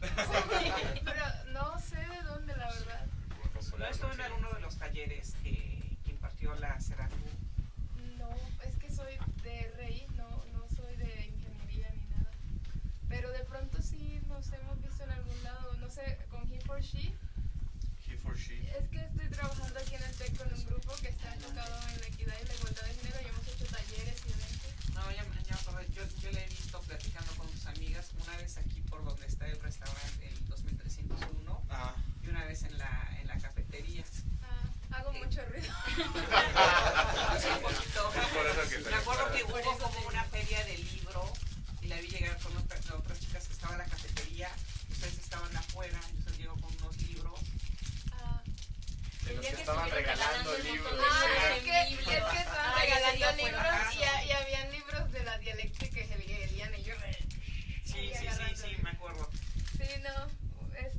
Pero no sé de dónde, la verdad. ¿No estuvo en alguno de los talleres que impartió la Seratu? No, es que soy de RI, no soy de ingeniería ni nada. Pero de pronto sí nos hemos visto en algún lado, no sé, con He for She. He for She. Es que estoy trabajando aquí en el TEC con un grupo que está enfocado en la equidad y la igualdad de género y hemos hecho talleres y eventos. No, ya me acordé. Yo le he visto platicando con sus amigas, una vez aquí por donde está el restaurante, el 2301, y una vez en la cafetería. Hago mucho ruido. Un poquito. Por eso que Me acuerdo que hubo como una feria de libro y la vi llegar con otras chicas que estaban en la cafetería, ustedes estaban afuera, entonces llegó con unos libros. De los que estaban regalando libros. Es que estaban regalando libros y habían libros de la dialéctica hegeliana y yo Sí, me acuerdo. Sí, no,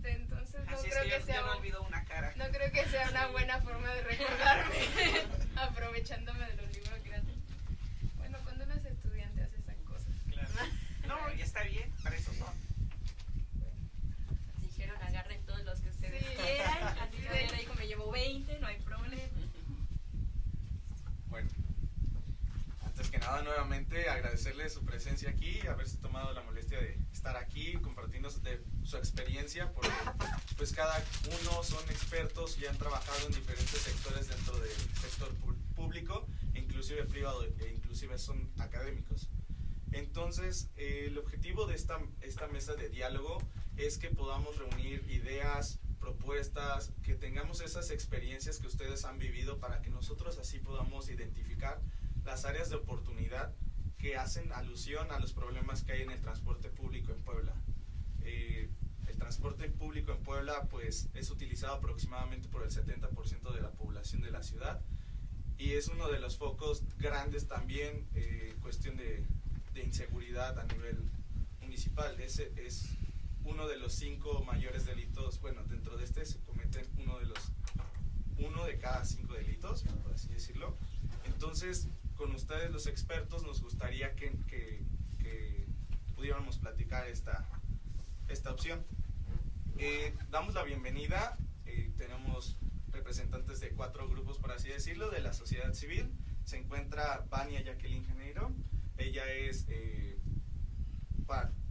entonces no Así creo es que sea yo no olvido una cara. no creo que sea una buena forma de recordarme aprovechándome de los libros gratis. Bueno, cuando uno es estudiante hace esas cosas. Claro. No, ya está bien, para eso son. Dijeron agarren todos los que ustedes Sí. quieran, así Sí. que Adriana dijo me llevo 20, no hay problema. Bueno, antes que nada nuevamente agradecerle su presencia aquí, haberse tomado la molestia de estar aquí, compartirnos de su experiencia, porque pues cada uno son expertos y han trabajado en diferentes sectores dentro del sector público, inclusive privado, e inclusive son académicos. Entonces, el objetivo de esta mesa de diálogo es que podamos reunir ideas, propuestas, que tengamos esas experiencias que ustedes han vivido para que nosotros así podamos identificar las áreas de oportunidad que hacen alusión a los problemas que hay en el transporte público en Puebla. El transporte público en Puebla pues es utilizado aproximadamente por el 70% de la población de la ciudad y es uno de los focos grandes también, cuestión de inseguridad a nivel municipal. Ese es uno de los 5 mayores delitos. Bueno, dentro de este se cometen uno de cada 5 delitos, por así decirlo. Entonces, con ustedes los expertos nos gustaría que pudiéramos platicar esta opción. Damos la bienvenida, tenemos representantes de 4 grupos, por así decirlo, de la sociedad civil. Se encuentra Vania Jacqueline Janeiro, ella es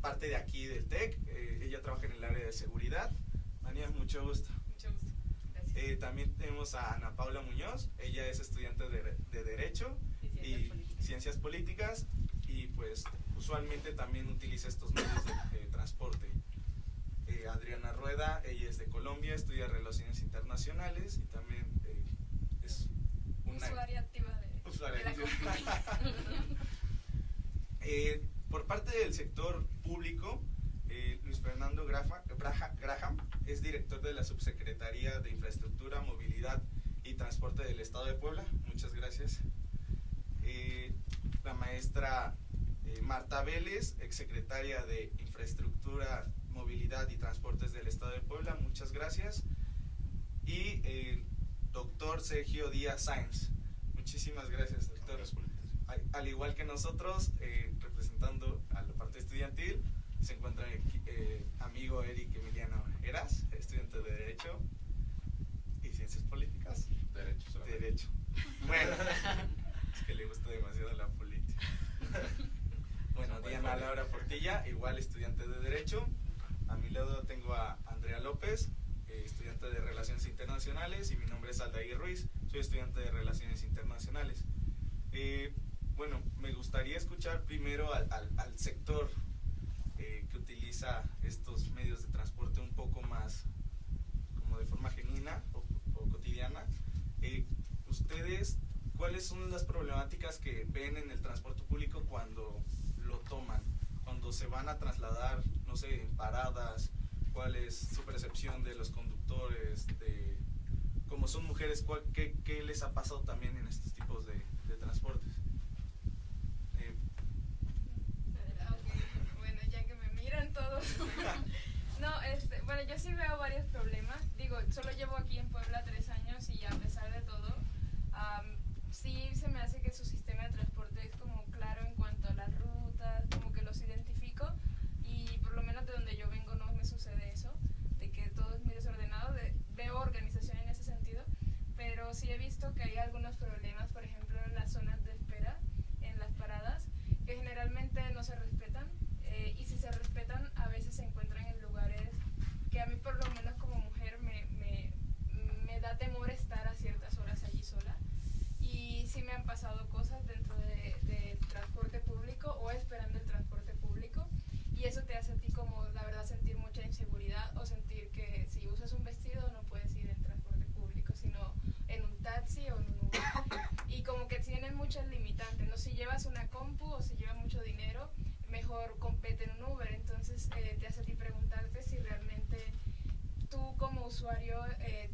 parte de aquí del TEC, ella trabaja en el área de seguridad. Vania, mucho gusto. Mucho gusto. Gracias. También tenemos a Ana Paula Muñoz, ella es estudiante de Derecho y Ciencias Políticas y pues usualmente también utiliza estos medios de transporte. Adriana Rueda, ella es de Colombia, estudia Relaciones Internacionales y también es una Usuaria activa de la compañía. Por parte del sector público, Luis Fernando Graham es director de la Subsecretaría de Infraestructura, Movilidad y Transporte del Estado de Puebla. Muchas gracias. La maestra Marta Vélez, exsecretaria de Infraestructura, Movilidad y Transportes del Estado de Puebla. Muchas gracias. Y el doctor Sergio Díaz Sáenz. Muchísimas gracias, doctor. Al igual que nosotros, representando a la parte estudiantil, se encuentra mi amigo Eric Emiliano Eras, estudiante de Derecho y Ciencias Políticas. Derecho. Bueno, es que le gusta demasiado la política. Bueno, Diana Laura Portilla, igual estudiante de Derecho. A mi lado tengo a Andrea López, estudiante de Relaciones Internacionales, y mi nombre es Aldair Ruiz, soy estudiante de Relaciones Internacionales. Bueno, me gustaría escuchar primero al sector que utiliza estos medios de transporte un poco más como de forma genuina o cotidiana. Ustedes, ¿cuáles son las problemáticas que ven en el transporte público cuando lo toman? Cuando se van a trasladar, no sé, en paradas, ¿cuál es su percepción de los conductores? Como son mujeres, ¿qué les ha pasado también en estos tipos de transportes? Bueno, ya que me miran todos. No, bueno, yo sí veo varios problemas. Digo, solo llevo aquí en Puebla 3 años y a pesar de todo, sí se me hace que su sistema de transporte es como claro en cuanto a las rutas, como que los identifico y por lo menos de donde yo vengo no me sucede usuario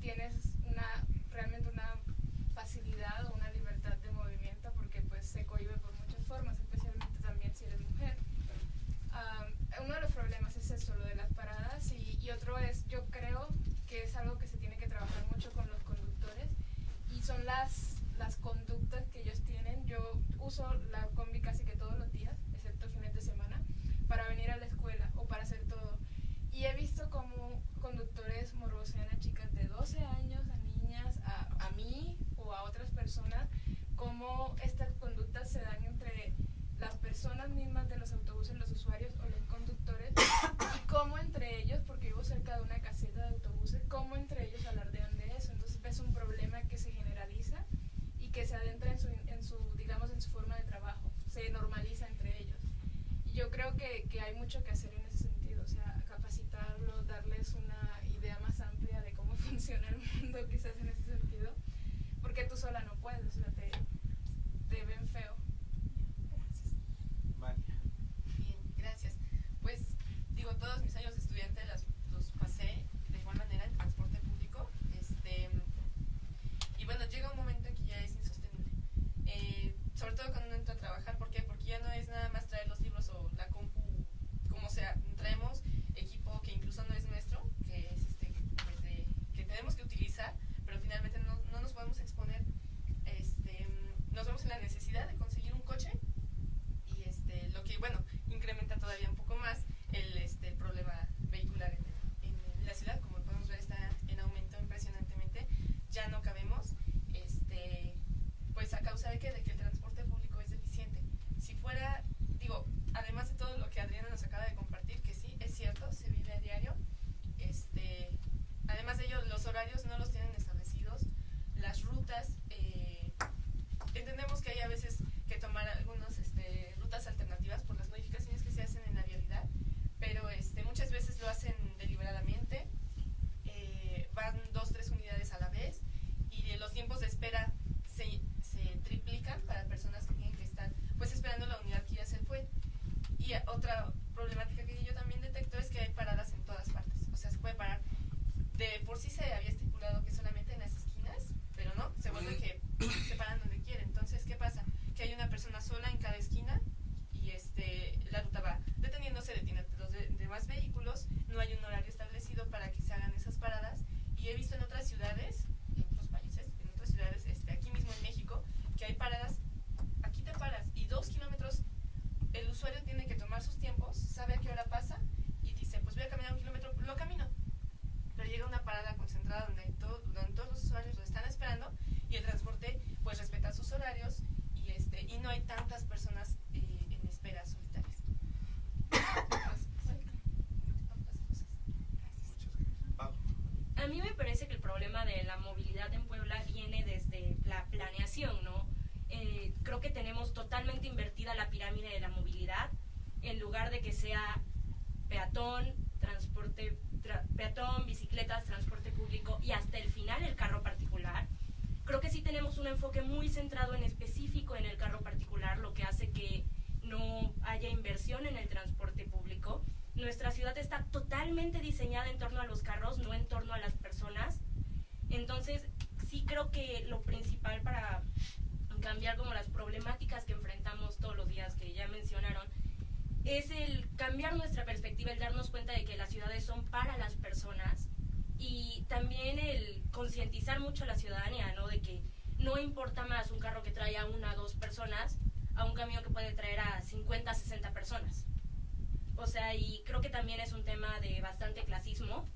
tienes realmente una facilidad o una libertad de movimiento porque pues se cohíbe por muchas formas, especialmente también si eres mujer. Uno de los problemas es eso, lo de las paradas, y otro es, yo creo que es algo que se tiene que trabajar mucho con los conductores, y son las conductas que ellos tienen. Yo uso la combi casi que todos los días, excepto fines de semana, para venir a la escuela o para hacer todo. Y he visto como conductores morbosean a chicas de 12 años, a niñas, a mí o a otras personas, cómo estas conductas se dan entre las personas mismas de los autobuses, los usuarios o los conductores, y cómo entre ellos, porque vivo cerca de una caseta de autobuses, cómo entre ellos alardean de eso. Entonces es un problema que se generaliza y que se adentra en su forma de trabajo, se normaliza entre ellos. Y yo creo que hay mucho que hacer en ese sentido, o sea, capacitarlos, darles una idea más amplia de cómo funciona el mundo, quizás en ese sentido, porque tú sola no puedes, o sea, te ven feo. Bien, gracias. Pues digo, todos mis años de estudiante los pasé de igual manera en transporte público. Y bueno, llega un momento en que ya es insostenible. Sobre todo cuando uno entra a trabajar. ¿Por qué? Porque ya no es nada más traer los libros o la compu, como sea. Traemos equipo que incluso no es nuestro, que es que tenemos que utilizar, pero finalmente no nos podemos exponer. Nos vemos en la necesidad de conseguir un coche. Lo que, bueno, incrementa todavía un poco más el problema vehicular en la ciudad. Como podemos ver, está en aumento impresionantemente. Ya no cabemos, pues a causa de que el transporte público es deficiente. Si fuera, digo, además de todo lo que Adriana nos acaba de compartir, que sí, es cierto, se vive a diario, además de ello, los horarios no los tienen establecidos, las rutas, entendemos que hay a veces que tomar algunas rutas alternativas por las modificaciones que se hacen en la vialidad, pero muchas veces lo hacen deliberadamente, van 2-3 unidades a la vez, y los tiempos de espera se triplican para personas que tienen que estar pues esperando la unidad que ya se fue. Y otra problemática que yo también detecto es que hay paradas en todas partes, o sea, se puede parar. De por sí se había estipulado que solamente en las esquinas, pero no, se vuelve que se paran donde quieren. Entonces, ¿qué pasa? Que hay una persona sola en cada esquina y la ruta va deteniéndose, detiene los demás vehículos, no hay un horario establecido para que se hagan esas paradas. Y he visto en otras ciudades, en otros países, en otras ciudades, aquí mismo en México, que hay paradas, aquí te paras y 2 kilómetros, el usuario tiene que tomar sus tiempos, sabe a qué hora pasa y dice, pues voy a caminar 1 kilómetro, lo camino. Pero llega una parada concentrada donde todos los usuarios lo están esperando y el transporte pues respeta sus horarios y no hay tantas personas en espera solitarias. A mí me parece que el problema de la movilidad en Puebla viene desde la planeación, ¿no? Creo que tenemos totalmente invertida la pirámide de la movilidad. En lugar de que sea peatón, bicicletas, transporte público y hasta el final el carro particular. Creo que sí tenemos un enfoque muy centrado en específico en el carro particular, lo que hace que no haya inversión en el transporte público. Nuestra ciudad está totalmente diseñada en torno a los carros, no en torno a las personas. Entonces, sí creo que lo principal para cambiar como las problemáticas que enfrentamos todos los días, que ya mencionaron, es el cambiar nuestra perspectiva, el darnos cuenta de que las ciudades son para las personas y también el concientizar mucho a la ciudadanía, ¿no? De que no importa más un carro que trae a 1 o 2 personas a un camión que puede traer a 50, 60 personas. O sea, y creo que también es un tema de bastante clasismo,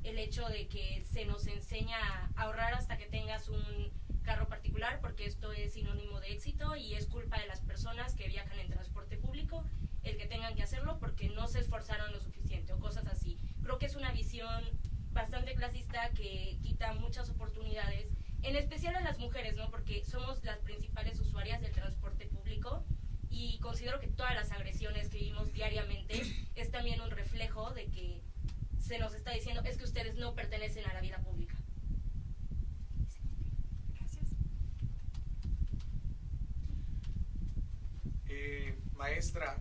el hecho de que se nos enseña a ahorrar hasta que tengas un carro particular, porque esto es sinónimo de éxito y es culpa de las personas que viajan en transporte público el que tengan que hacerlo porque no se esforzaron lo suficiente o cosas así. Creo que es una visión bastante clasista que quita muchas oportunidades, en especial a las mujeres, ¿no? Porque somos las principales usuarias del transporte público y considero que todas las agresiones que vivimos diariamente es también un reflejo de que se nos está diciendo es que ustedes no pertenecen a la vida pública. Gracias. Maestra,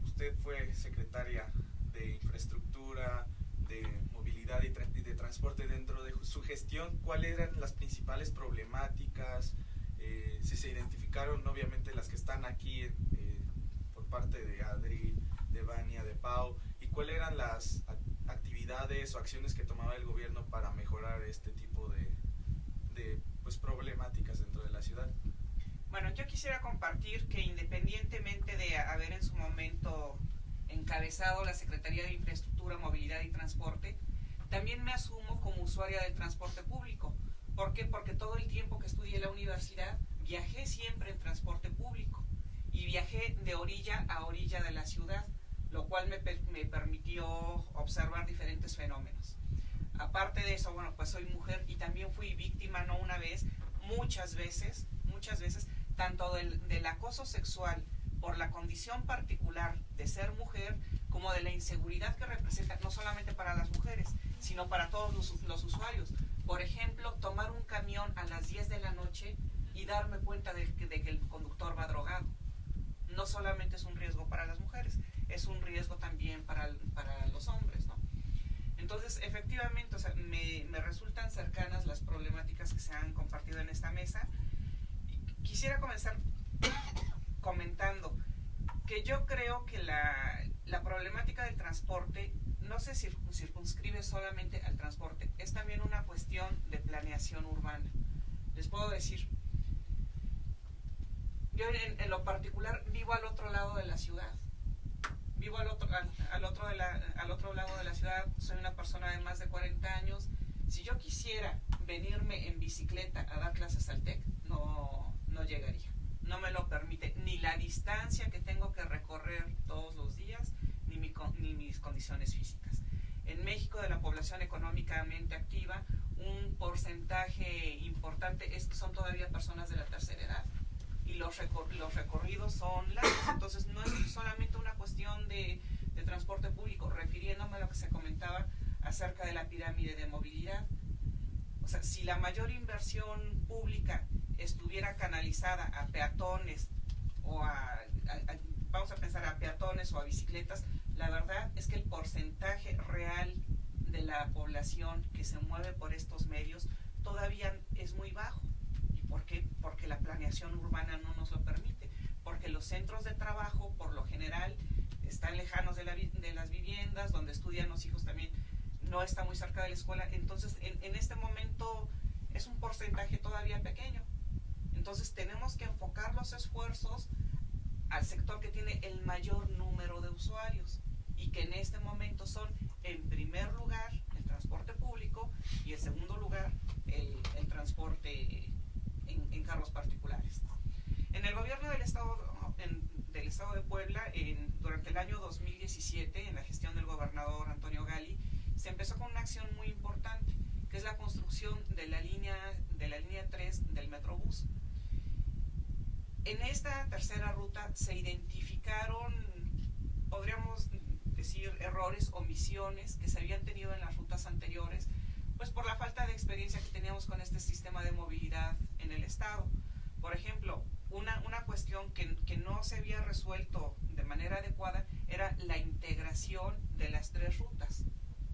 usted fue secretaria de Infraestructura, de Movilidad y de Transporte transporte, dentro de su gestión, ¿cuáles eran las principales problemáticas? Si se identificaron, obviamente, las que están aquí por parte de Adri, de Vania, de Pau, y cuáles eran las actividades o acciones que tomaba el gobierno para mejorar este tipo de pues, problemáticas dentro de la ciudad. Bueno, yo quisiera compartir que independientemente de haber en su momento encabezado la Secretaría de Infraestructura, Movilidad y Transporte, también me asumo como usuaria del transporte público. ¿Por qué? Porque todo el tiempo que estudié en la universidad viajé siempre en transporte público y viajé de orilla a orilla de la ciudad, lo cual me permitió observar diferentes fenómenos. Aparte de eso, bueno, pues soy mujer y también fui víctima, no una vez, muchas veces, tanto del acoso sexual por la condición particular de ser mujer, como de la inseguridad que representa, no solamente para las mujeres, sino para todos los usuarios. Por ejemplo, tomar un camión a las 10 de la noche y darme cuenta de que el conductor va drogado. No solamente es un riesgo para las mujeres, es un riesgo también para los hombres, ¿no? Entonces, efectivamente, o sea, me resultan cercanas las problemáticas que se han compartido en esta mesa. Quisiera comenzar comentando que yo creo que la problemática del transporte no se circunscribe solamente al transporte, es también una cuestión de planeación urbana. Les puedo decir, yo en lo particular vivo al otro lado de la ciudad, vivo al otro lado de la ciudad, soy una persona de más de 40 años. Si yo quisiera venirme en bicicleta a dar clases al TEC, no llegaría, no me lo permite ni la distancia que tengo que recorrer todos los días, ni mis condiciones físicas. En México, de la población económicamente activa, un porcentaje importante son todavía personas de la tercera edad, y los recorridos son largos. Entonces no es solamente una cuestión de transporte público, refiriéndome a lo que se comentaba acerca de la pirámide de movilidad. O sea, si la mayor inversión pública estuviera canalizada a peatones o vamos a pensar a peatones o a bicicletas, la verdad es que el porcentaje real de la población que se mueve por estos medios todavía es muy bajo. ¿Y por qué? Porque la planeación urbana no nos lo permite, porque los centros de trabajo por lo general están lejanos de las viviendas, donde estudian los hijos también no está muy cerca de la escuela. Entonces en este momento es un porcentaje todavía pequeño. Entonces tenemos que enfocar los esfuerzos al sector que tiene el mayor número de usuarios, y que en este momento son, en primer lugar, el transporte público, y en segundo lugar, el transporte en carros particulares. En el gobierno del Estado de Puebla, durante el año 2017, en la gestión del gobernador Antonio Gali, se empezó con una acción muy importante, que es la construcción de la línea 3 del Metrobús. En esta tercera ruta se identificaron, podríamos decir, errores, omisiones que se habían tenido en las rutas anteriores, pues por la falta de experiencia que teníamos con este sistema de movilidad en el estado. Por ejemplo, una cuestión que no se había resuelto de manera adecuada era la integración de las tres rutas,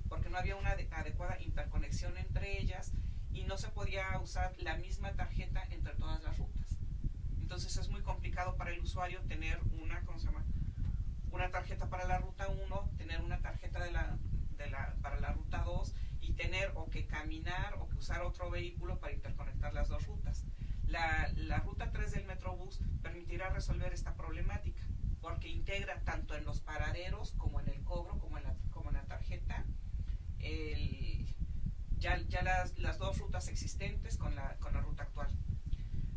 porque no había una adecuada interconexión entre ellas y no se podía usar la misma tarjeta entre todas las rutas. Entonces es muy complicado para el usuario tener una tarjeta para la ruta 1, tener una tarjeta para la ruta 2 y tener o que caminar o que usar otro vehículo para interconectar las dos rutas. La ruta 3 del Metrobús permitirá resolver esta problemática, porque integra tanto en los paraderos como en el cobro, como en la tarjeta, ya las dos rutas existentes con la ruta actual.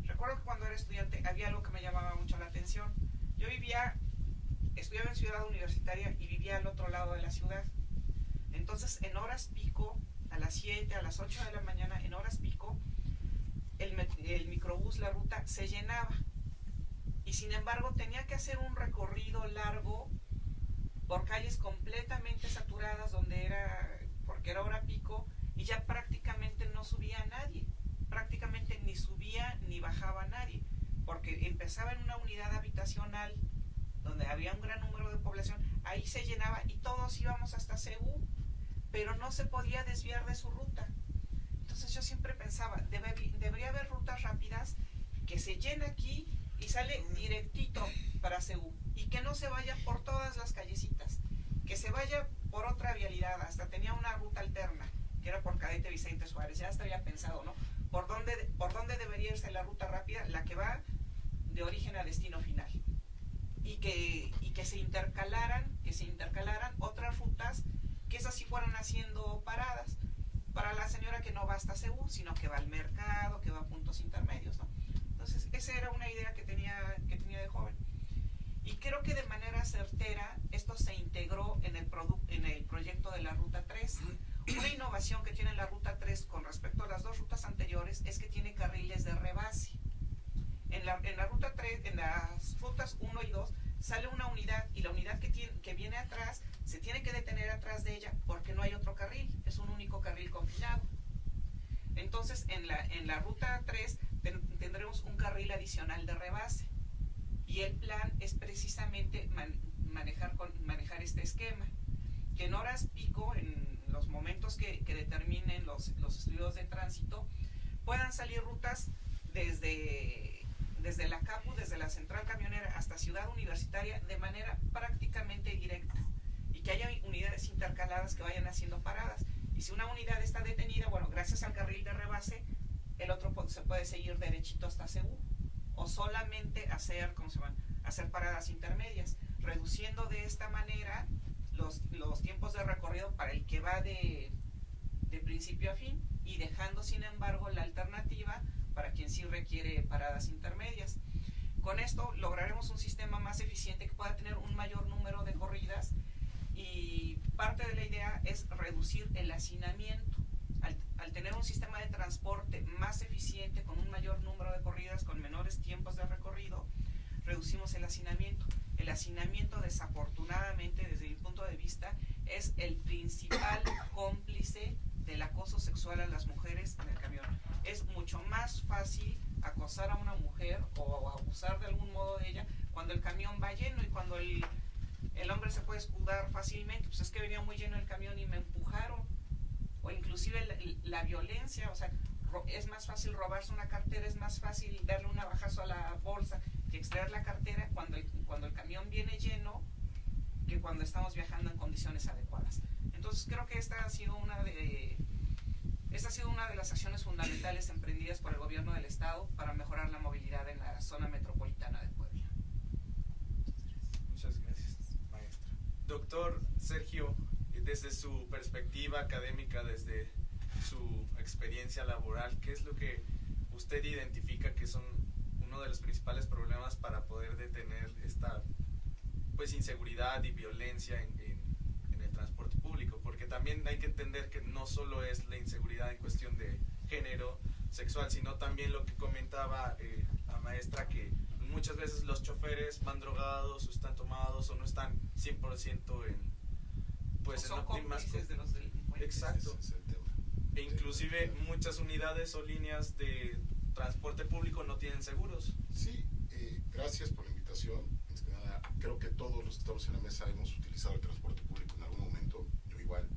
Recuerdo que cuando era estudiante había algo que me llamaba mucho la atención. Yo estudiaba en Ciudad Universitaria y vivía al otro lado de la ciudad. Entonces, en horas pico, a las 7, a las 8 de la mañana, en horas pico, el microbús, la ruta, se llenaba. Y sin embargo, tenía que hacer un recorrido largo por calles completamente saturadas porque era hora pico, y ya prácticamente no subía a nadie. Prácticamente ni subía ni bajaba nadie, porque empezaba en una unidad habitacional donde había un gran número de población, ahí se llenaba y todos íbamos hasta CU, pero no se podía desviar de su ruta. Entonces yo siempre pensaba, debería haber rutas rápidas que se llene aquí y sale directito para Seúl, y que no se vaya por todas las callecitas, que se vaya por otra vialidad. Hasta tenía una ruta alterna, que era por Cadete Vicente Suárez, ya hasta había pensado, ¿no? ¿Por dónde debería irse la ruta rápida? La que va de origen a destino final. Y que se intercalaran otras rutas, que esas sí fueran haciendo paradas para la señora que no va hasta Seúl, sino que va al mercado, que va a puntos intermedios, ¿no? Entonces esa era una idea que tenía de joven, y creo que de manera certera esto se integró en el proyecto de la Ruta 3. Una innovación que tiene la Ruta 3 con respecto a las dos rutas anteriores es que tiene carriles de rebase. En la Ruta 3, en las rutas 1 y 2, sale una unidad, y la unidad que viene atrás se tiene que detener atrás de ella porque no hay otro carril, es un único carril confinado. Entonces en la Ruta 3 tendremos un carril adicional de rebase, y el plan es precisamente manejar este esquema, que en horas pico, en los momentos que determinen los estudios de tránsito, puedan salir rutas desde la CAPU, desde la central camionera hasta Ciudad Universitaria, de manera prácticamente directa, y que haya unidades intercaladas que vayan haciendo paradas. Y si una unidad está detenida, bueno, gracias al carril de rebase, el otro se puede seguir derechito hasta Seúl, o solamente hacer paradas intermedias, reduciendo de esta manera los tiempos de recorrido para el que va de principio a fin, y dejando sin embargo la alternativa para quien sí requiere paradas intermedias. Con esto lograremos un sistema más eficiente que pueda tener un mayor número de corridas, y parte de la idea es reducir el hacinamiento. Al tener un sistema de transporte más eficiente, con un mayor número de corridas, con menores tiempos de recorrido, reducimos el hacinamiento. El hacinamiento, desafortunadamente, desde mi punto de vista, es el principal cómplice del acoso sexual a las mujeres en el camión. Es mucho más fácil acosar a una mujer o abusar de algún modo de ella cuando el camión va lleno, y cuando el hombre se puede escudar fácilmente, pues es que venía muy lleno el camión y me empujaron. O inclusive la violencia, o sea, es más fácil robarse una cartera, es más fácil darle un navajazo a la bolsa que extraer la cartera cuando el camión viene lleno, que cuando estamos viajando en condiciones adecuadas. Entonces creo que esta ha sido una de las acciones fundamentales emprendidas por el gobierno del estado para mejorar la movilidad en la zona metropolitana de Puebla. Muchas gracias, maestra. Doctor Sergio, desde su perspectiva académica, desde su experiencia laboral, ¿qué es lo que usted identifica que son uno de los principales problemas para poder detener esta inseguridad y violencia en el transporte público? Porque también hay que entender que no solo es la inseguridad en cuestión de género sexual, sino también lo que comentaba la maestra, que muchas veces los choferes van drogados o están tomados o no están 100% en son cómplices de los delincuentes. Exacto. Ese es el tema. E inclusive muchas unidades o líneas de transporte público no tienen seguros. Sí, gracias por la invitación. Antes que nada, creo que todos los que estamos en la mesa hemos utilizado el transporte público en algún momento. Yo igual,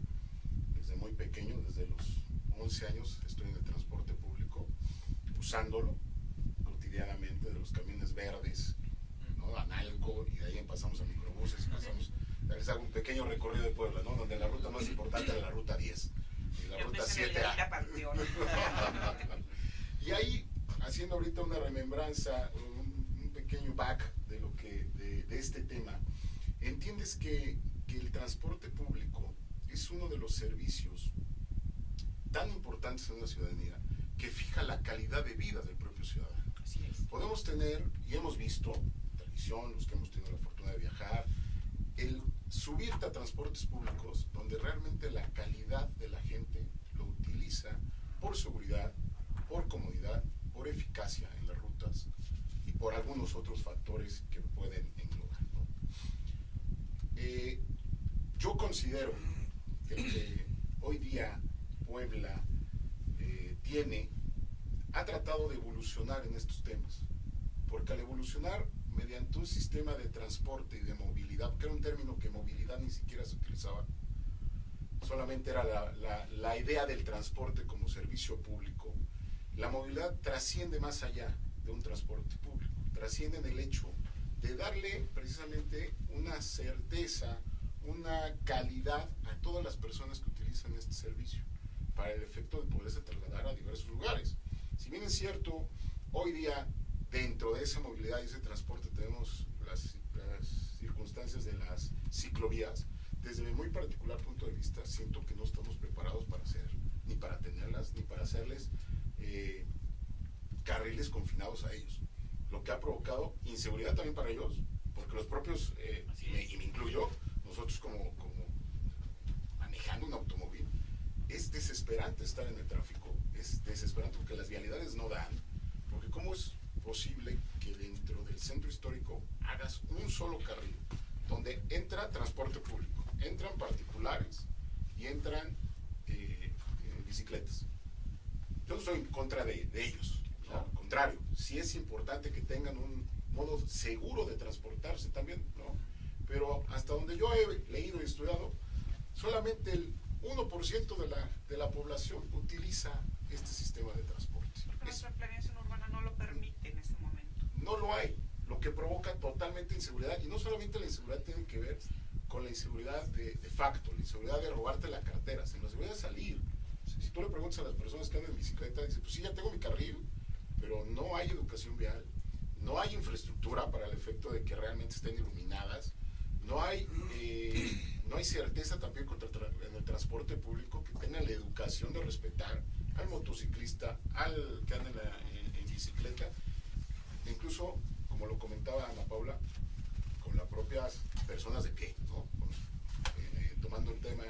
desde muy pequeño, desde los 11 años, estoy en el transporte público, usándolo cotidianamente, de los camiones verdes, ¿no? Analco, y de ahí pasamos a microbuses, y pasamos... Les hago un pequeño recorrido de Puebla, ¿no? Donde la ruta más importante era la ruta 10 y la ruta 7A. Y ahí, haciendo ahorita una remembranza, un pequeño back de lo de este tema, entiendes que el transporte público es uno de los servicios tan importantes en una ciudadanía que fija la calidad de vida del propio ciudadano. Así es. Podemos tener, y hemos visto, televisión, los que hemos tenido la fortuna de viajar, el subirte a transportes públicos donde realmente la calidad de la gente lo utiliza por seguridad, por comodidad, por eficacia en las rutas y por algunos otros factores que pueden englobar, ¿no? Yo considero que lo que hoy día Puebla ha tratado de evolucionar en estos temas, porque al evolucionar mediante un sistema de transporte y de movilidad, que era un término que movilidad ni siquiera se utilizaba, solamente era la idea del transporte como servicio público. La movilidad trasciende más allá de un transporte público, trasciende en el hecho de darle precisamente una certeza, una calidad a todas las personas que utilizan este servicio, para el efecto de poderse trasladar a diversos lugares. Si bien es cierto, hoy día dentro de esa movilidad y ese transporte tenemos las circunstancias de las ciclovías, desde mi muy particular punto de vista siento que no estamos preparados para hacer, ni para tenerlas, ni para hacerles carriles confinados a ellos, lo que ha provocado inseguridad también para ellos, porque los propios, y me incluyo, nosotros como manejando un automóvil, es desesperante estar en el tráfico, es desesperante porque las vialidades no dan, porque ¿cómo es posible que dentro del centro histórico hagas un solo carril donde entra transporte público, entran particulares y entran bicicletas? Yo no estoy en contra de ellos, ¿no? Al contrario, sí es importante que tengan un modo seguro de transportarse también, ¿no? Pero hasta donde yo he leído y estudiado, solamente el 1% de la población utiliza este sistema de transporte. Porque nuestra planeación urbana no lo permite en este momento. No lo hay, lo que provoca totalmente inseguridad, y no solamente la inseguridad tiene que ver con la inseguridad de facto, la inseguridad de robarte la cartera, sino la inseguridad de salir. Si tú le preguntas a las personas que andan en bicicleta, dicen, pues sí, ya tengo mi carril, pero no hay educación vial, no hay infraestructura para el efecto de que realmente estén iluminadas, no hay certeza también en el transporte público que tenga la educación de respetar al motociclista, al que anda en bicicleta, incluso, como lo comentaba Ana Paula, con las propias personas de pie, ¿no? Tomando el tema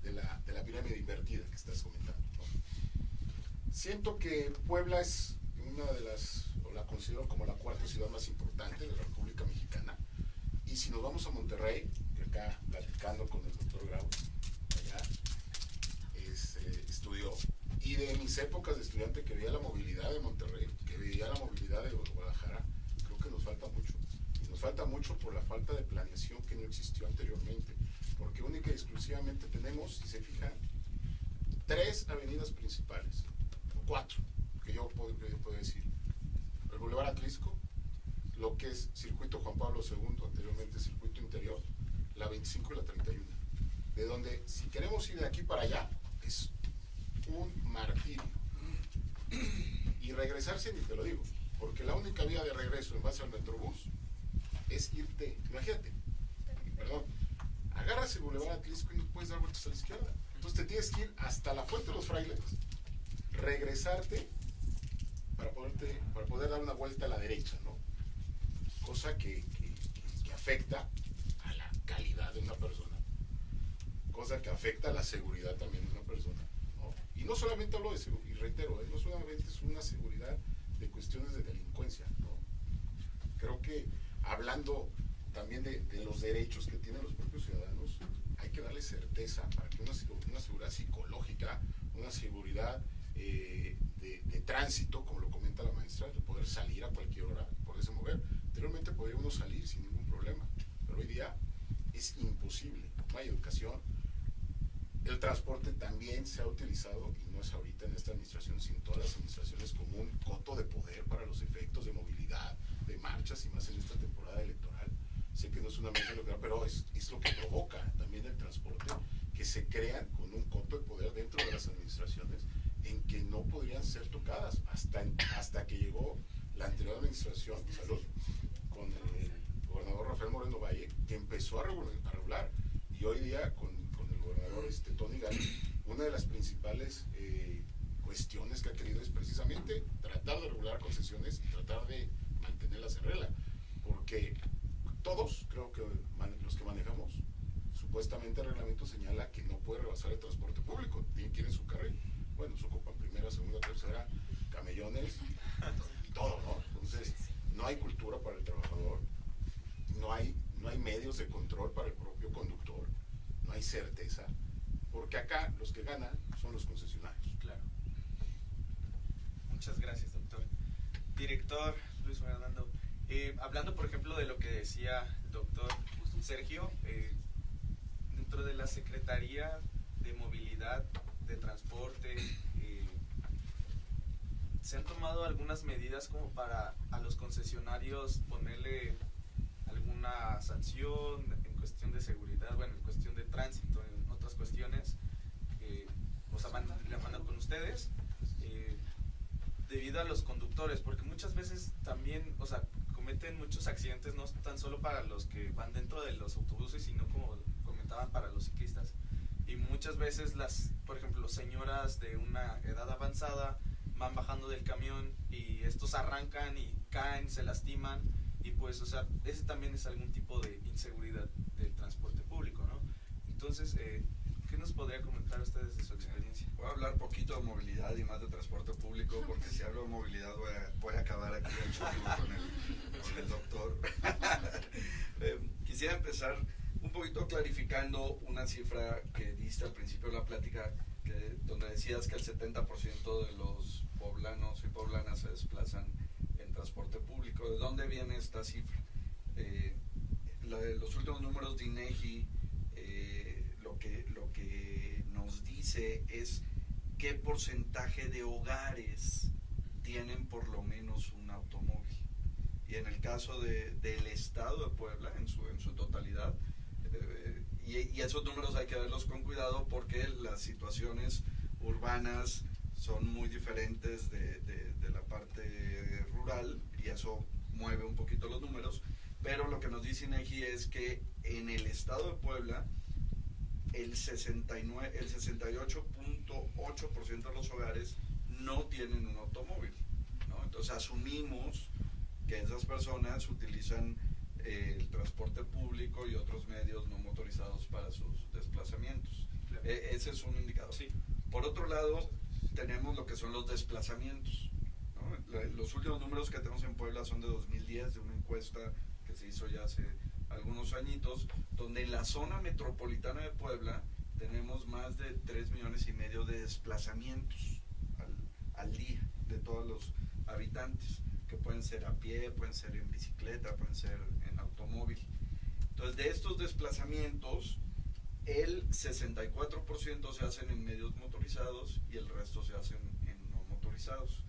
de la pirámide invertida que estás comentando, ¿no? Siento que Puebla es una de las, o la considero como la cuarta ciudad más importante de la República Mexicana, y si nos vamos a Monterrey, que acá platicando con el doctor Grau, allá estudió, y de mis épocas de estudiante que veía la movilidad de Monterrey, que veía la movilidad de Guadalajara, creo que nos falta mucho. Y nos falta mucho por la falta de planeación que no existió anteriormente, porque única y exclusivamente tenemos, si se fijan, 3 avenidas principales, o 4, que yo puedo decir. El Boulevard Atlisco, lo que es Circuito Juan Pablo II, anteriormente Circuito Interior, la 25 y la 31, de donde si queremos ir de aquí para allá, es un martirio. Y regresarse, ni te lo digo, porque la única vía de regreso en base al Metrobús es irte, imagínate, perdón, agarras el Boulevard Atlisco y no puedes dar vueltas a la izquierda. Entonces te tienes que ir hasta la Fuente de los Frailes, regresarte para poder dar una vuelta a la derecha, ¿no? Cosa que afecta a la calidad de una persona, cosa que afecta a la seguridad también de una persona, ¿no? Y no solamente hablo de seguridad, y reitero, no solamente es una seguridad de cuestiones de delincuencia, ¿no? Creo que hablando también de los derechos que tienen los propios ciudadanos, hay que darle certeza para que una seguridad psicológica, una seguridad de tránsito, como lo comenta la maestra, de poder salir a cualquier hora, poderse mover. Anteriormente podía uno salir sin ningún problema, pero hoy día es imposible, no hay educación. El transporte también se ha utilizado, y no es ahorita en esta administración, sino en todas las administraciones, como un coto de poder para los efectos de movilidad, de marchas, y más en esta temporada electoral. Sé que no es una mesa electoral, pero es lo que provoca también el transporte, que se crean con un coto de poder dentro de las administraciones en que no podrían ser tocadas hasta que llegó la anterior administración de salud con el gobernador Rafael Moreno Valle, que empezó a regular, y hoy día con el gobernador Tony Gali, una de las principales cuestiones que ha querido es precisamente tratar de regular concesiones y tratar de mantenerlas en regla, porque todos, creo que los que manejamos, supuestamente el reglamento señala que no puede rebasar el transporte público, quieren su carril. Bueno, se ocupan primera, segunda, tercera, camellones, todo, ¿no? Entonces, no hay cultura para el trabajador, no hay medios de control para el propio conductor, no hay certeza, porque acá los que ganan son los concesionarios. Claro. Muchas gracias, doctor. Director Luis Fernando, hablando, por ejemplo, de lo que decía el doctor Sergio, dentro de la Secretaría de movilidad, de transporte, ¿se han tomado algunas medidas como para a los concesionarios ponerle alguna sanción en cuestión de seguridad, bueno, en cuestión de tránsito, en otras cuestiones, o sea, van de la mano con ustedes, debido a los conductores? Porque muchas veces también, o sea, cometen muchos accidentes, no tan solo para los que van dentro de los autobuses, sino, como comentaban, para los ciclistas. Y muchas veces por ejemplo, señoras de una edad avanzada van bajando del camión y estos arrancan y caen, se lastiman, y pues, o sea, ese también es algún tipo de inseguridad del transporte público, ¿no? Entonces, ¿qué nos podría comentar ustedes de su experiencia? Voy a hablar poquito de movilidad y más de transporte público, porque si hablo de movilidad voy a acabar aquí el show con el doctor. Quisiera empezar un poquito clarificando una cifra que diste al principio de la plática, donde decías que el 70% de los poblanos y poblanas se desplazan en transporte público. ¿De dónde viene esta cifra? Los últimos números de INEGI lo que nos dice es qué porcentaje de hogares tienen por lo menos un automóvil. Y en el caso del estado de Puebla, en su totalidad, y esos números hay que verlos con cuidado, porque las situaciones urbanas son muy diferentes de la parte rural, y eso mueve un poquito los números. Pero lo que nos dice INEGI es que en el estado de Puebla el 68.8% de los hogares no tienen un automóvil, ¿no? Entonces asumimos que esas personas utilizan el transporte público y otros medios no motorizados para sus desplazamientos. Claro. Ese es un indicador. Sí. Por otro lado, tenemos lo que son los desplazamientos, ¿no? Los últimos números que tenemos en Puebla son de 2010, de una encuesta que se hizo ya hace algunos añitos, donde en la zona metropolitana de Puebla tenemos más de 3,5 millones de desplazamientos al día de todos los habitantes, que pueden ser a pie, pueden ser en bicicleta, pueden ser en automóvil. Entonces, de estos desplazamientos, el 64% se hacen en medios motorizados y el resto se hacen en no motorizados.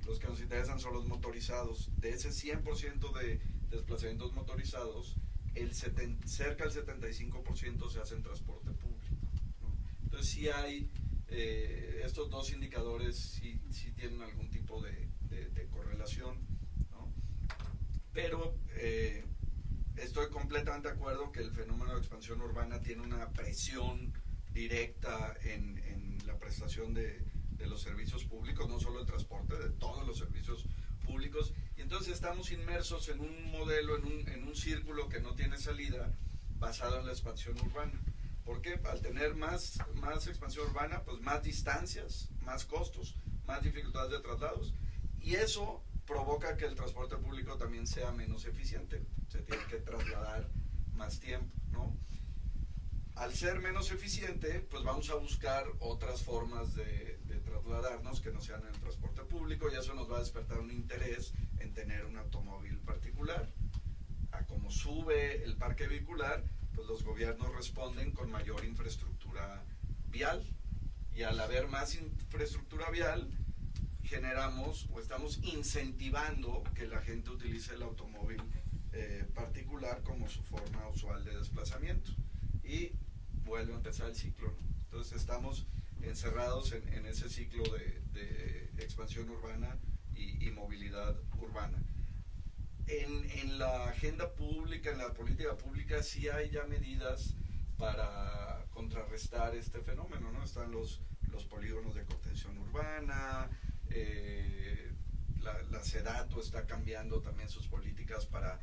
Los que nos interesan son los motorizados. De ese 100% de desplazamientos motorizados, cerca del 75% se hace en transporte público, ¿no? Entonces sí hay, estos dos indicadores sí tienen algún tipo de correlación, ¿no? Pero estoy completamente de acuerdo que el fenómeno de expansión urbana tiene una presión directa en la prestación de los servicios públicos, no solo de transporte, de todos los servicios públicos, y entonces estamos inmersos en un modelo, en un círculo que no tiene salida, basado en la expansión urbana. Porque al tener más expansión urbana, pues más distancias, más costos, más dificultades de traslados, y eso provoca que el transporte público también sea menos eficiente, se tiene que trasladar más tiempo, ¿no? Al ser menos eficiente, pues vamos a buscar otras formas de trasladarnos que no sean en el transporte público, y eso nos va a despertar un interés en tener un automóvil particular. A como sube el parque vehicular, pues los gobiernos responden con mayor infraestructura vial, y al haber más infraestructura vial, generamos o estamos incentivando que la gente utilice el automóvil particular como su forma usual de desplazamiento, y vuelve a empezar el ciclo, ¿no? Entonces estamos encerrados en ese ciclo de expansión urbana y movilidad urbana. En la agenda pública, en la política pública, sí hay ya medidas para contrarrestar este fenómeno, ¿no? Están los polígonos de contención urbana, la SEDATU está cambiando también sus políticas para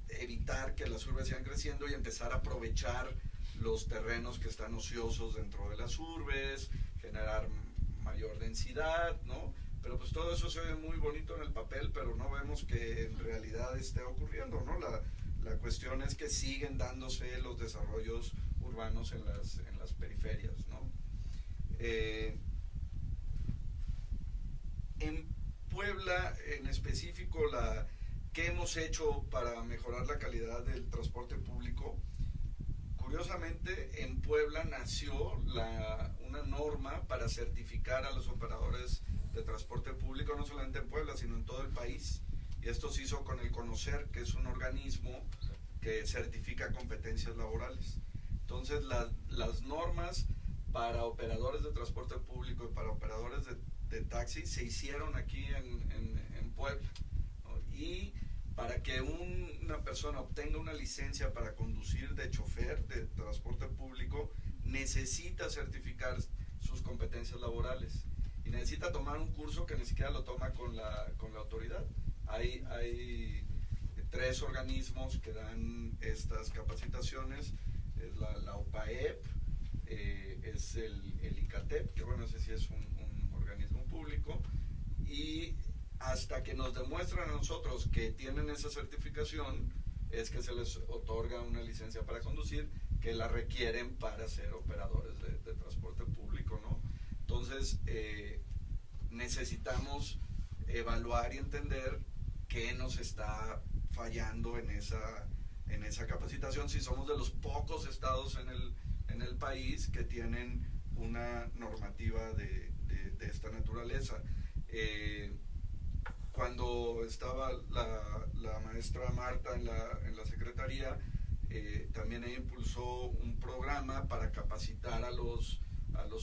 evitar que las urbes sigan creciendo y empezar a aprovechar los terrenos que están ociosos dentro de las urbes, generar mayor densidad, ¿no? Pero pues todo eso se ve muy bonito en el papel, pero no vemos que en realidad esté ocurriendo, ¿no? La cuestión es que siguen dándose los desarrollos urbanos en las periferias, ¿no? En Puebla, en específico, ¿qué hemos hecho para mejorar la calidad del transporte público? curiosamente en Puebla nació una norma para certificar a los operadores de transporte público, no solamente en Puebla, sino en todo el país. Y esto se hizo con el CONOCER, que es un organismo que certifica competencias laborales. Entonces, las normas para operadores de transporte público y para operadores de taxi se hicieron aquí en Puebla, ¿no? Y para que una persona obtenga una licencia para conducir de chofer de transporte público, necesita certificar sus competencias laborales y necesita tomar un curso que ni siquiera lo toma con la autoridad. Hay 3 organismos que dan estas capacitaciones, es la OPAEP, es el ICATEP, que bueno, ese sí es un organismo público, y hasta que nos demuestran a nosotros que tienen esa certificación, es que se les otorga una licencia para conducir, que la requieren para ser operadores de transporte público, ¿no? Entonces, necesitamos evaluar y entender qué nos está fallando en esa capacitación, si somos de los pocos estados en el país que tienen una normativa de esta naturaleza. Cuando estaba la maestra Marta en la secretaría, también ella impulsó un programa para capacitar a los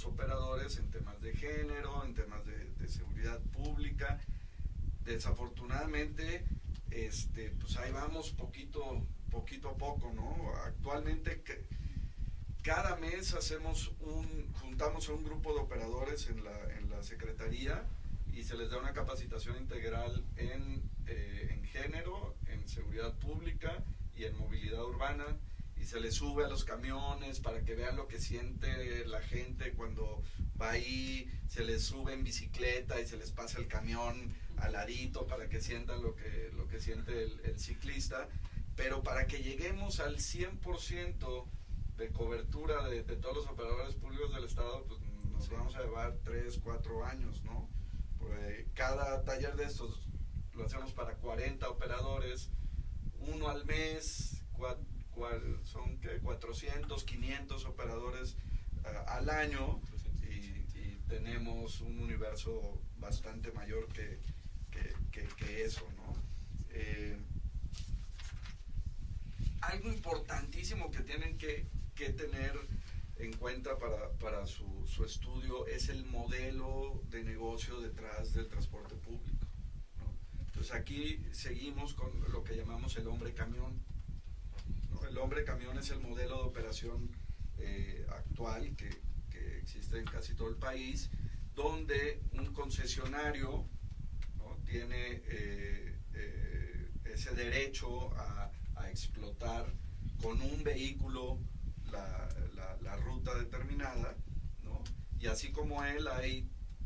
operadores en temas de género, en temas de seguridad pública. Desafortunadamente, pues ahí vamos poquito a poco, ¿no? Actualmente cada mes juntamos a un grupo de operadores en la secretaría y se les da una capacitación integral en género, en seguridad pública y en movilidad urbana, y se les sube a los camiones para que vean lo que siente la gente cuando va ahí, se les sube en bicicleta y se les pasa el camión al ladito para que sientan lo que siente el ciclista, pero para que lleguemos al 100% de cobertura de todos los operadores públicos del estado, pues nos vamos a llevar 3, 4 años, ¿no? Porque cada taller de estos lo hacemos para 40 operadores, uno al mes, son 400, 500 operadores al año, y tenemos un universo bastante mayor que eso, ¿no? Algo importantísimo que tienen que tener en cuenta para su estudio es el modelo de negocio detrás del transporte público, ¿no? Entonces aquí seguimos con lo que llamamos el hombre camión, ¿no? El hombre camión es el modelo de operación actual que existe en casi todo el país, donde un concesionario, ¿no?, tiene ese derecho a explotar con un vehículo la ruta determinada, ¿no? Y así como él,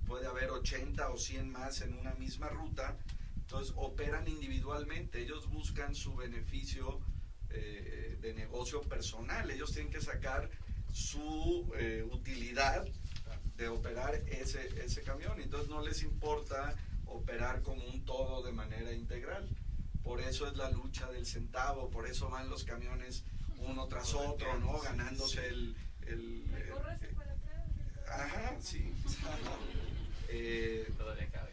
puede haber 80 o 100 más en una misma ruta. Entonces operan individualmente, ellos buscan su beneficio de negocio personal, ellos tienen que sacar su utilidad de operar ese camión, entonces no les importa operar como un todo de manera integral. Por eso es la lucha del centavo, por eso van los camiones uno tras otro, ¿no? Ganándose el ajá, sí. Todavía cabe.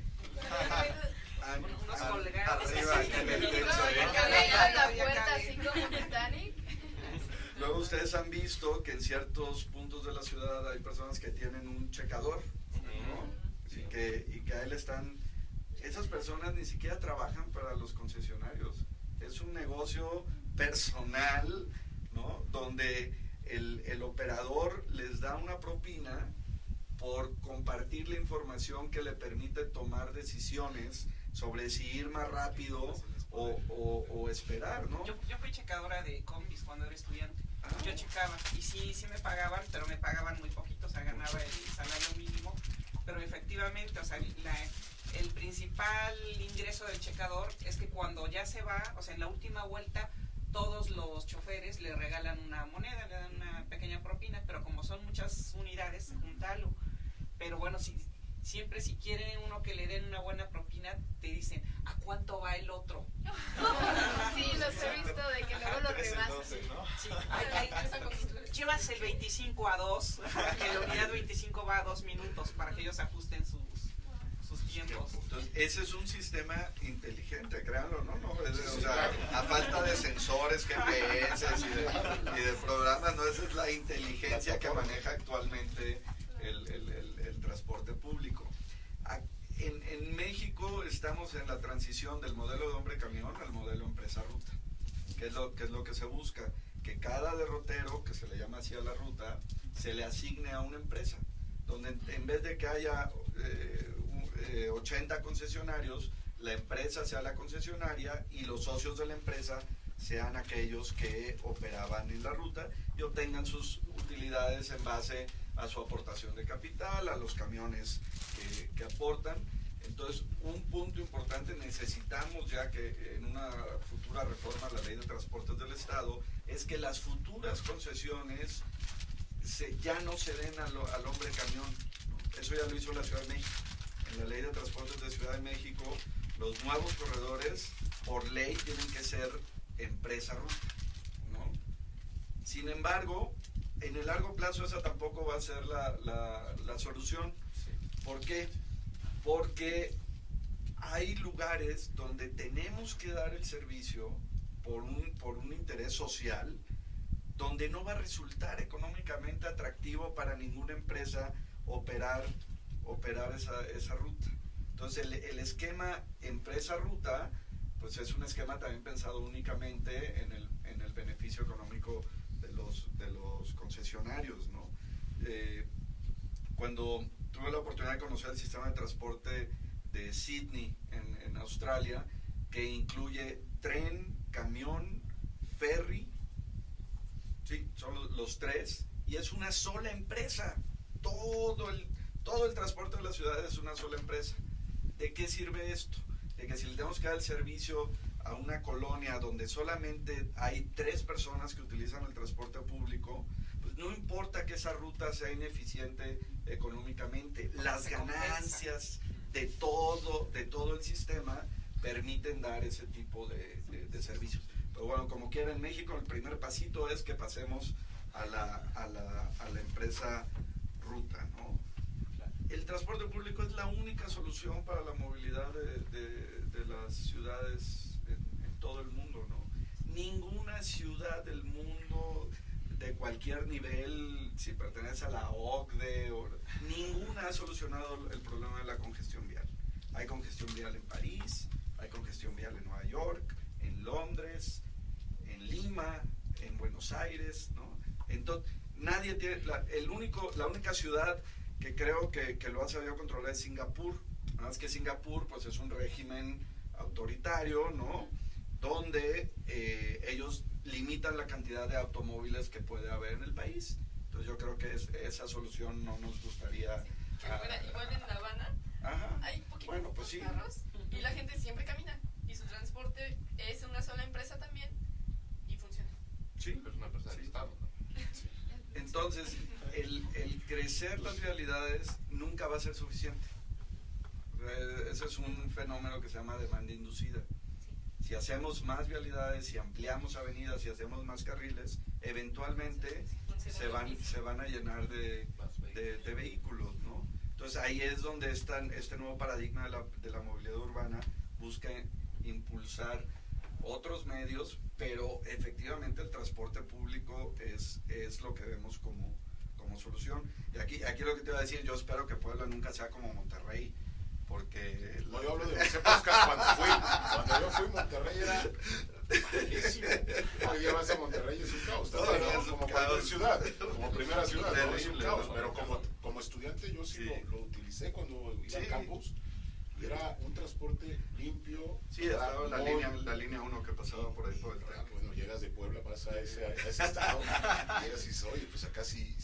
Unos colgados. Arriba, en el techo. La puerta así como Titanic. Luego ustedes han visto que en ciertos puntos de la ciudad hay personas que tienen un checador, ¿no? Y que a él están... Esas personas ni siquiera trabajan para los concesionarios. Es un negocio personal, ¿no? Donde el operador les da una propina por compartir la información que le permite tomar decisiones sobre si ir más rápido o esperar, ¿no? Yo fui checadora de combis cuando era estudiante. Yo checaba y sí me pagaban, pero me pagaban muy poquito, o sea, ganaba el salario mínimo, pero efectivamente, o sea, el principal ingreso del checador es que cuando ya se va, o sea, en la última vuelta, todos los choferes le regalan una moneda, le dan una pequeña propina, pero como son muchas unidades, se junta algo. Pero bueno, siempre si quieren uno que le den una buena propina, te dicen, ¿a cuánto va el otro? Sí, los he visto de que luego lo rebasan. Sí, hay esa costumbre. llevas el 25-2, que la unidad 25 va a 2 minutos para que ellos ajusten sus tiempos. Entonces, ese es un sistema inteligente, créanlo, ¿no? O sea, a falta de sensores, GPS y de programas, ¿no? Esa es la inteligencia que maneja actualmente el transporte público. En México estamos en la transición del modelo de hombre-camión al modelo empresa-ruta. ¿Qué es lo que se busca? Que cada derrotero, que se le llama así a la ruta, se le asigne a una empresa, donde en vez de que haya 80 concesionarios, la empresa sea la concesionaria y los socios de la empresa sean aquellos que operaban en la ruta y obtengan sus utilidades en base a su aportación de capital, a los camiones que aportan. Entonces, un punto importante, necesitamos ya que en una futura reforma a la Ley de Transportes del Estado, es que las futuras concesiones ya no se den al hombre camión, ¿no? Eso ya lo hizo la Ciudad de México. En la Ley de Transportes de Ciudad de México, los nuevos corredores, por ley, tienen que ser empresa ruta, ¿no? Sin embargo, en el largo plazo esa tampoco va a ser la solución. ¿Por qué? Porque hay lugares donde tenemos que dar el servicio por un interés social, donde no va a resultar económicamente atractivo para ninguna empresa operar esa ruta. Entonces el esquema empresa-ruta pues es un esquema también pensado únicamente en el beneficio económico de los concesionarios, ¿no? Cuando tuve la oportunidad de conocer el sistema de transporte de Sydney en Australia, que incluye tren, camión, ferry, sí, son los tres, y es una sola empresa. Todo el transporte de la ciudad es una sola empresa. ¿De qué sirve esto? De que si le tenemos que dar el servicio a una colonia donde solamente hay 3 personas que utilizan el transporte público, pues no importa que esa ruta sea ineficiente económicamente, las ganancias de todo el sistema permiten dar ese tipo de servicios. Pero bueno, como quiera, en México el primer pasito es que pasemos a la empresa ruta, ¿no? El transporte público es la única solución para la movilidad de las ciudades en todo el mundo, ¿no? Ninguna ciudad del mundo de cualquier nivel, si pertenece a la OCDE, ninguna ha solucionado el problema de la congestión vial. Hay congestión vial en París, hay congestión vial en Nueva York, en Londres, en Lima, en Buenos Aires, ¿no? Entonces, nadie tiene, la única ciudad que creo que lo ha sabido controlar es Singapur. Nada más que Singapur pues es un régimen autoritario, ¿no? Donde ellos limitan la cantidad de automóviles que puede haber en el país. Entonces yo creo que esa solución no nos gustaría. Igual en La Habana, Ajá. hay poquitos Bueno, pues sí. carros y la gente siempre camina. Y su transporte es una sola empresa también y funciona. Sí, Pero es una empresa del Estado, ¿no? Sí. Entonces, el crecer las vialidades nunca va a ser suficiente. Ese es un fenómeno que se llama demanda inducida. Si hacemos más vialidades, si ampliamos avenidas, si hacemos más carriles, eventualmente se van a llenar de vehículos, ¿no? Entonces ahí es donde este nuevo paradigma de la movilidad urbana busca impulsar otros medios, pero efectivamente el transporte público es lo que vemos como solución. Y aquí lo que te iba a decir, yo espero que Puebla nunca sea como Monterrey, porque... No, yo hablo de mis épocas cuando yo fui, Monterrey era malísimo. Hoy día vas a Monterrey y es un caos, No, es un como caos. cualquier ciudad, como primera ciudad, ¿no? Es un Terrible, caos, ¿no? pero como estudiante yo sí, lo utilicé cuando iba Sí. al campus. Era un transporte limpio. Sí, estaba la muy- línea 1 que pasaba por ahí por el tren. Bueno, llegas de Puebla, vas a ese estado, llegas y dices, oye, pues acá sí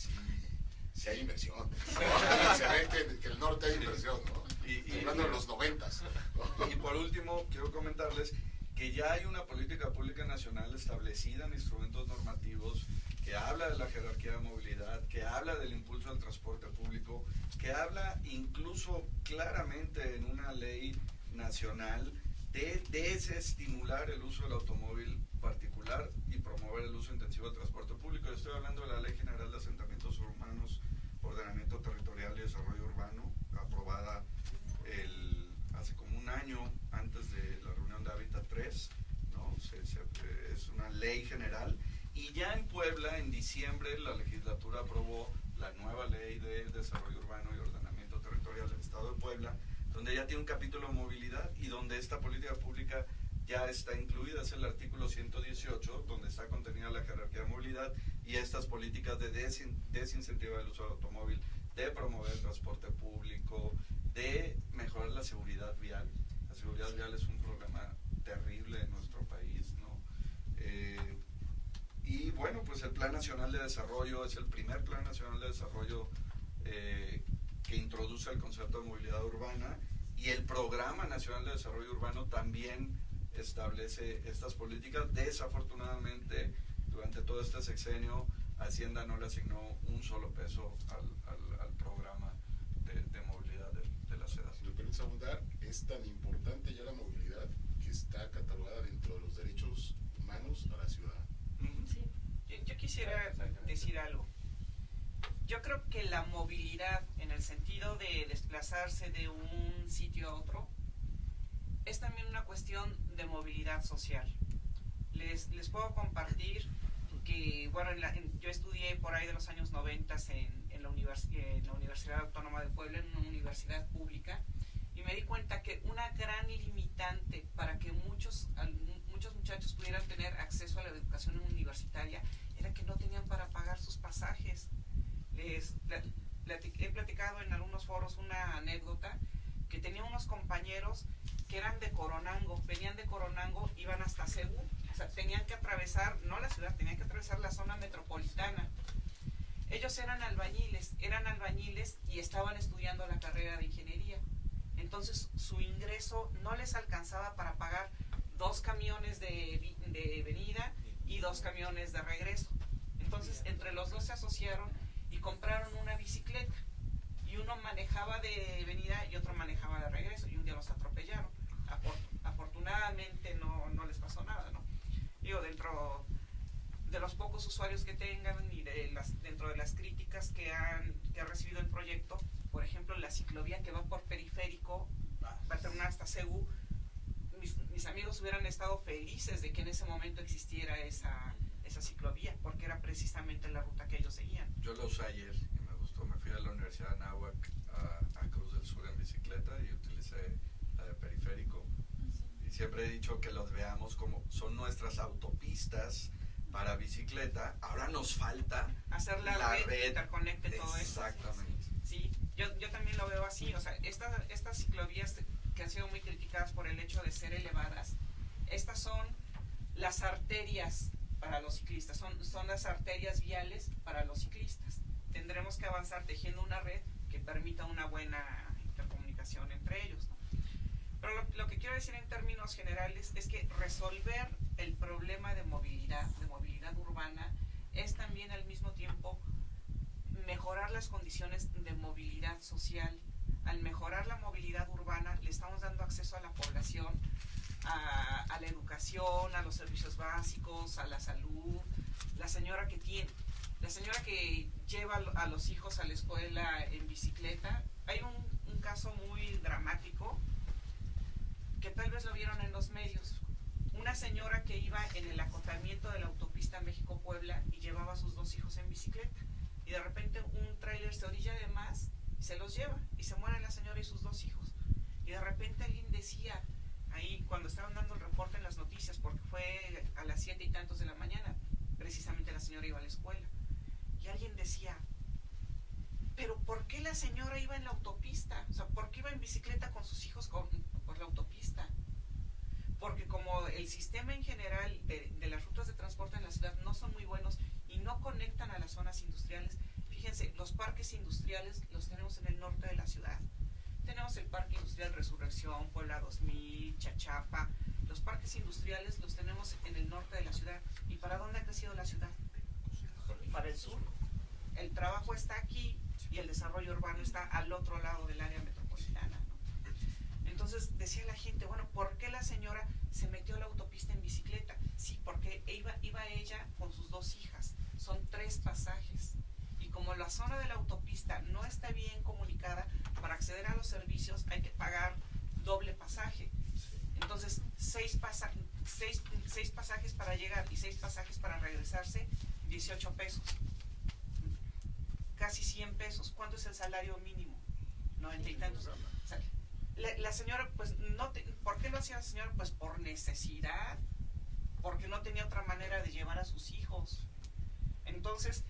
hay inversión. Se ve que el norte hay inversión, ¿no? Y Hablando de los 90s. Y por último, quiero comentarles que ya hay una política pública nacional establecida en instrumentos normativos que habla de la jerarquía de movilidad, que habla del impulso al transporte público, que habla incluso claramente en una ley nacional de desestimular el uso del automóvil particular y promover el uso intensivo del transporte público. Yo estoy estoy hablando de la Ley General de Asentamientos Urbanos, Ordenamiento Territorial y Desarrollo Urbano, aprobada hace como un año antes de la reunión de Hábitat 3, ¿no? Es una ley general. Y ya en Puebla, en diciembre, la legislatura aprobó la nueva Ley de Desarrollo Urbano y Ordenamiento Territorial del Estado de Puebla, donde ya tiene un capítulo de movilidad y donde esta política pública ya está incluida. Es el artículo 118, donde está contenida la jerarquía de movilidad y estas políticas de desincentivar el uso del automóvil, de promover el transporte público, de mejorar la seguridad vial. La seguridad vial es un problema terrible en nuestro país, ¿no? Y bueno, pues el Plan Nacional de Desarrollo es el primer Plan Nacional de Desarrollo que introduce el concepto de movilidad urbana, y el Programa Nacional de Desarrollo Urbano también establece estas políticas. Desafortunadamente, durante todo este sexenio, Hacienda no le asignó un solo peso al programa de movilidad de la ciudad. Si me permites abundar, es tan importante ya la movilidad que está catalogada dentro de los derechos humanos a la ciudad. Sí. Yo quisiera decir algo. Yo creo que la movilidad, en el sentido de desplazarse de un sitio a otro, es también una cuestión de movilidad social. Les puedo compartir que, bueno, yo estudié por ahí de los años 90 en la Universidad Autónoma de Puebla, en una universidad pública, y me di cuenta que una gran limitante para que muchos muchachos pudieran tener acceso a la educación universitaria era que no tenían para pagar sus pasajes. He platicado en algunos foros una anécdota que tenía unos compañeros que eran de Coronango, venían de Coronango, iban hasta Cebú, o sea, tenían que atravesar, no la ciudad, tenían que atravesar la zona metropolitana. Ellos eran albañiles y estaban estudiando la carrera de ingeniería. Entonces su ingreso no les alcanzaba para pagar 2 camiones de venida y 2 camiones de regreso. Entonces entre los dos se asociaron y compraron una bicicleta, y uno manejaba de venida y otro manejaba de regreso, y un día los atropellaron. Afortunadamente no les pasó nada, ¿no? Digo, dentro de los pocos usuarios que tengan y dentro de las críticas que ha recibido el proyecto, por ejemplo, la ciclovía que va por Periférico va a terminar hasta Cebú. Mis amigos hubieran estado felices de que en ese momento existiera esa ciclovía, porque era precisamente la ruta que ellos seguían. Yo la usé ayer y me gustó. Me fui a la Universidad de Anáhuac a Cruz del Sur en bicicleta y utilicé la de Periférico. Y siempre he dicho que los veamos como son nuestras autopistas para bicicleta. Ahora nos falta hacer la red interconecte todo eso. Exactamente. Sí, yo también lo veo así. O sea, estas ciclovías que han sido muy criticadas por el hecho de ser elevadas, estas son las arterias para los ciclistas, son las arterias viales para los ciclistas. Tendremos que avanzar tejiendo una red que permita una buena intercomunicación entre ellos, ¿no? Pero lo que quiero decir en términos generales es que resolver el problema de movilidad urbana, es también al mismo tiempo mejorar las condiciones de movilidad social. Al mejorar la movilidad urbana, le estamos dando acceso a la población a la educación, a los servicios básicos, a la salud. La señora que lleva a los hijos a la escuela en bicicleta. Hay un caso muy dramático que tal vez lo vieron en los medios. Una señora que iba en el acotamiento de la autopista México-Puebla y llevaba a sus 2 hijos en bicicleta, y de repente un tráiler se orilla de más y se los lleva, y se muere la señora y sus 2 hijos. Y de repente alguien decía, ahí cuando estaban dando el reporte en las noticias, porque fue a las 7 y tantos de la mañana, precisamente la señora iba a la escuela, y alguien decía, pero ¿por qué la señora iba en la autopista? O sea, ¿por qué iba en bicicleta con sus hijos por la autopista? Porque como el sistema en general de las rutas de transporte en la ciudad no son muy buenos y no conectan a las zonas industriales, fíjense, los parques industriales los tenemos en el norte de la ciudad. Tenemos el Parque Industrial Resurrección, Puebla 2000, Chachapa. Los parques industriales los tenemos en el norte de la ciudad. ¿Y para dónde ha crecido la ciudad? Para el sur. El trabajo está aquí y el desarrollo urbano está al otro lado del área metropolitana, ¿no? Entonces decía la gente, bueno, ¿por qué la señora se metió a la autopista en bicicleta? Sí, porque iba ella con sus 2 hijas. son 3 pasajes. Y como la zona de la autopista no está bien comunicada, para acceder a los servicios hay que pagar doble pasaje. Entonces, 6 pasajes para llegar y 6 pasajes para regresarse, 18 pesos. Casi 100 pesos. ¿Cuánto es el salario mínimo? 90 y tantos. O sea, la señora, pues, ¿por qué lo hacía la señora? Pues por necesidad, porque no tenía otra manera de llevar a sus hijos. Entonces,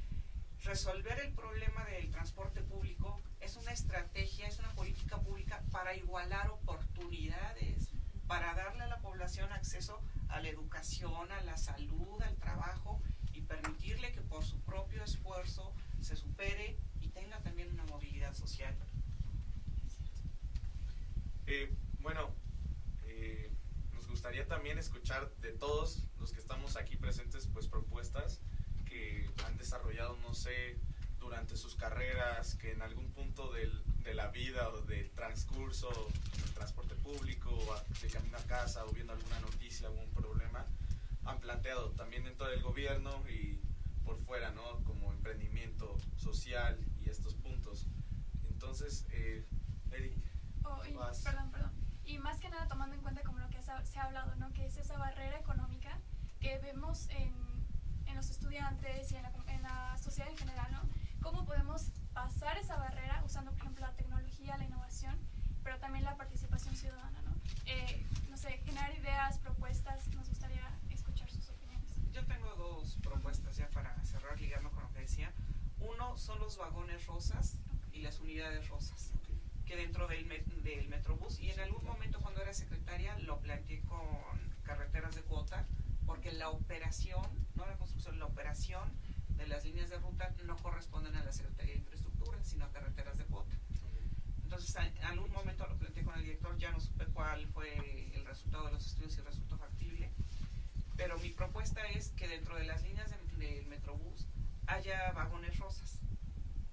resolver el problema del transporte público es una estrategia, es una política pública para igualar oportunidades, para darle a la población acceso a la educación, a la salud, al trabajo y permitirle que por su propio esfuerzo se supere y tenga también una movilidad social. Nos gustaría también escuchar de todos los que estamos aquí presentes, pues propuestas que han desarrollado, no sé, durante sus carreras, que en algún punto de la vida o del transcurso en el transporte público, o de camino a casa, o viendo alguna noticia, algún problema, han planteado también dentro del gobierno y por fuera, ¿no? Como emprendimiento social y estos puntos. Entonces, Eric, Perdón. Y más que nada tomando en cuenta como lo que se ha hablado, ¿no? Que es esa barrera económica que vemos en los estudiantes y en la sociedad en general, ¿no? ¿Cómo podemos pasar esa barrera usando, por ejemplo, la tecnología, la innovación, pero también la participación ciudadana, ¿no? No sé, generar ideas, propuestas, nos gustaría escuchar sus opiniones. Yo tengo 2 propuestas ya para cerrar, ligando con lo que decía. Uno son los vagones rosas y las unidades rosas, que dentro del Metrobús, y en algún momento cuando era secretaria lo planteé con carreteras de cuota, porque la operación, no la construcción, la operación de las líneas de ruta no corresponden a la Secretaría de Infraestructura, sino a carreteras de cuota. Entonces, en algún momento lo planteé con el director, ya no supe cuál fue el resultado de los estudios y resultó factible, pero mi propuesta es que dentro de las líneas del Metrobús haya vagones rosas,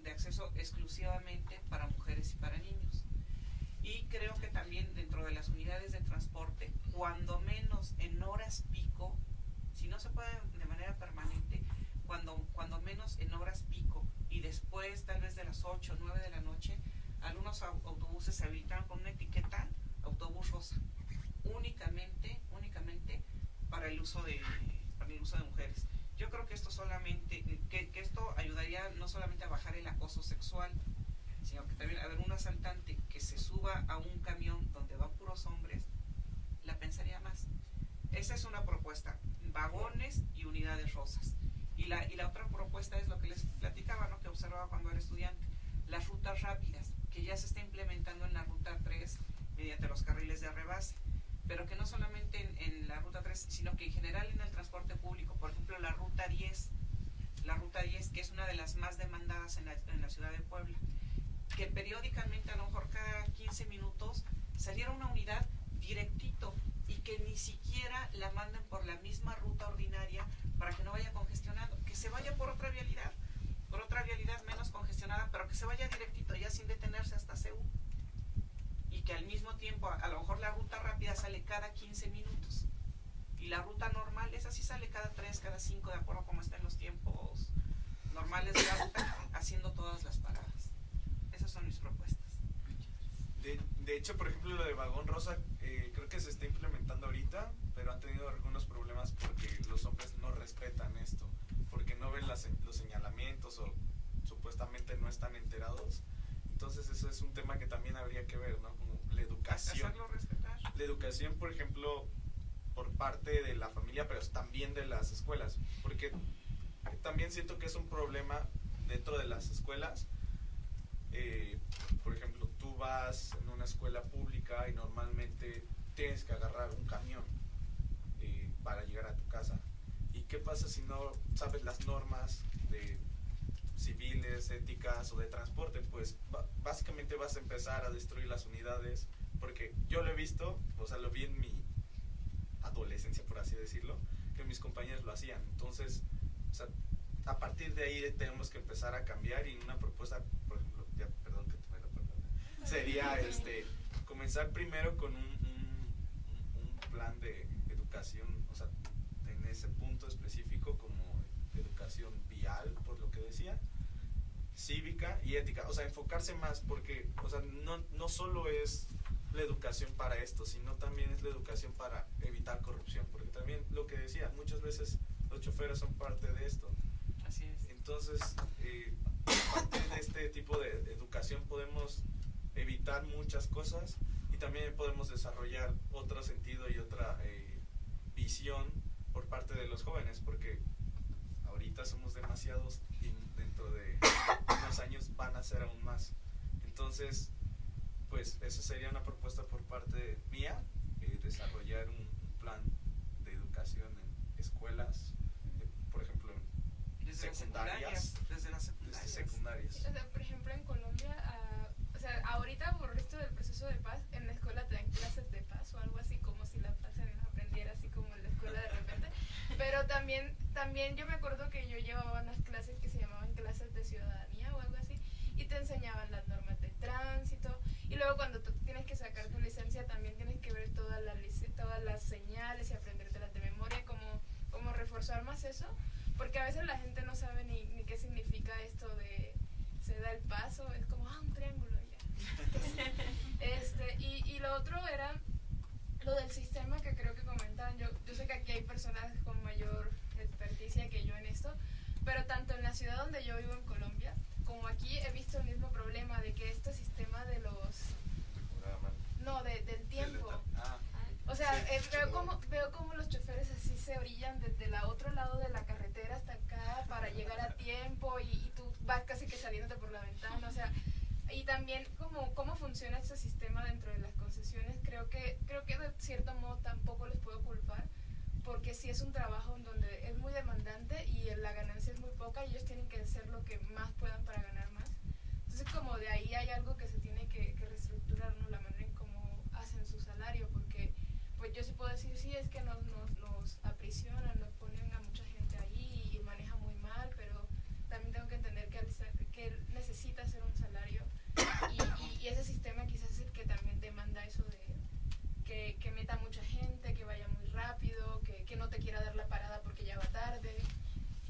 de acceso exclusivamente para mujeres y para niños. Y creo que también dentro de las unidades de transporte, cuando menos en horas pico, si no se puede de manera permanente, cuando menos en horas pico y después tal vez de las 8 o 9 de la noche, algunos autobuses se habilitaron con una etiqueta autobús rosa, únicamente para el uso de mujeres. Yo creo que esto que esto ayudaría no solamente a bajar el acoso sexual, sino que también a ver un asaltante que se suba a un camión donde van puros hombres, la pensaría más. Esa es una propuesta, vagones y unidades rosas. Y la otra propuesta es lo que les platicaba, ¿no? Que observaba cuando era estudiante, las rutas rápidas, que ya se está implementando en la ruta 3 mediante los carriles de rebase, pero que no solamente en la ruta 3, sino que en general en el transporte público. Por ejemplo, la ruta 10, que es una de las más demandadas en la ciudad de Puebla, que periódicamente, a lo mejor cada 15 minutos, saliera una unidad directito y que ni siquiera la manden por la misma ruta ordinaria para que no vaya congestionando, que se vaya por otra vialidad menos congestionada, pero que se vaya directito, ya sin detenerse hasta CEU. Y que al mismo tiempo, a lo mejor la ruta rápida sale cada 15 minutos y la ruta normal, esa sí sale cada 3, cada 5, de acuerdo a cómo estén los tiempos normales de la ruta, haciendo todas las paradas. Esas son mis propuestas. De hecho, por ejemplo, lo de vagón rosa creo que se está implementando ahorita, pero han tenido algunos problemas porque los hombres no respetan esto, porque no ven los señalamientos o supuestamente no están enterados. Entonces eso es un tema que también habría que ver, ¿no? Como la educación. Hacerlo respetar. La educación, por ejemplo, por parte de la familia, pero también de las escuelas, porque también siento que es un problema dentro de las escuelas. Por ejemplo, tú vas en una escuela pública y normalmente tienes que agarrar un camión para llegar a tu casa. ¿Y qué pasa si no sabes las normas de civiles, éticas o de transporte? Pues básicamente vas a empezar a destruir las unidades, porque yo lo he visto, o sea, lo vi en mi adolescencia, por así decirlo, que mis compañeros lo hacían. Entonces, o sea, a partir de ahí tenemos que empezar a cambiar, y una propuesta, por ejemplo, perdón que te la palabra, sería comenzar primero con un plan de educación, o sea, en ese punto específico, como educación vial, por lo que decía, cívica y ética, o sea, enfocarse más, porque, o sea, no solo es la educación para esto, sino también es la educación para evitar corrupción, porque también lo que decía, muchas veces los choferes son parte de esto. Así es. Entonces, a partir de este tipo de educación podemos evitar muchas cosas y también podemos desarrollar otro sentido y otra visión por parte de los jóvenes, porque ahorita somos demasiados y dentro de unos años van a ser aún más. Entonces, pues esa sería una propuesta por parte mía, desarrollar un plan de educación en escuelas, por ejemplo, Desde las secundarias. Desde las secundarias. Desde secundarias. O sea, por ejemplo, en Colombia, o sea, ahorita por esto del proceso de paz, en la escuela te dan clases de paz o algo así, como si la paz se aprendiera así como en la escuela de repente. Pero también yo me acuerdo que yo llevaba unas clases que se llamaban clases de ciudadanía o algo así, y te enseñaban las normas de tránsito, y luego cuando tú tienes que sacar tu licencia también tienes que ver todas las señales y aprendértelas de memoria, como reforzar más eso, porque a veces la gente no sabe ni qué significa esto de se da el paso, es como un triángulo y ya. Y lo otro era lo del sistema que creo que comentaban. Yo sé que aquí hay personas con mayor experticia que yo en esto, pero tanto en la ciudad donde yo vivo en Colombia como aquí he visto el mismo problema de que este sistema de del tiempo. O sea, veo como los choferes así se orillan desde el otro lado de la carretera hasta acá para llegar a tiempo y tú vas casi que saliéndote por la ventana, o sea, y también cómo funciona este sistema dentro de las concesiones, creo que de cierto modo tampoco les puedo culpar, porque sí es un trabajo en donde es muy demandante y la ganancia es muy poca y ellos tienen que hacer lo que más puedan para ganar más. Entonces como de ahí hay algo que se tiene que reestructurar, ¿no? La manera en cómo hacen su salario, porque pues yo sí puedo decir, sí, es que nos aprisionan, nos ponen a mucha gente ahí y manejan muy mal, pero también tengo que entender que él necesita hacer un salario y ese sistema quizás es el que también demanda eso de que meta mucha gente, que vaya muy rápido, que no te quiera dar la parada porque ya va tarde,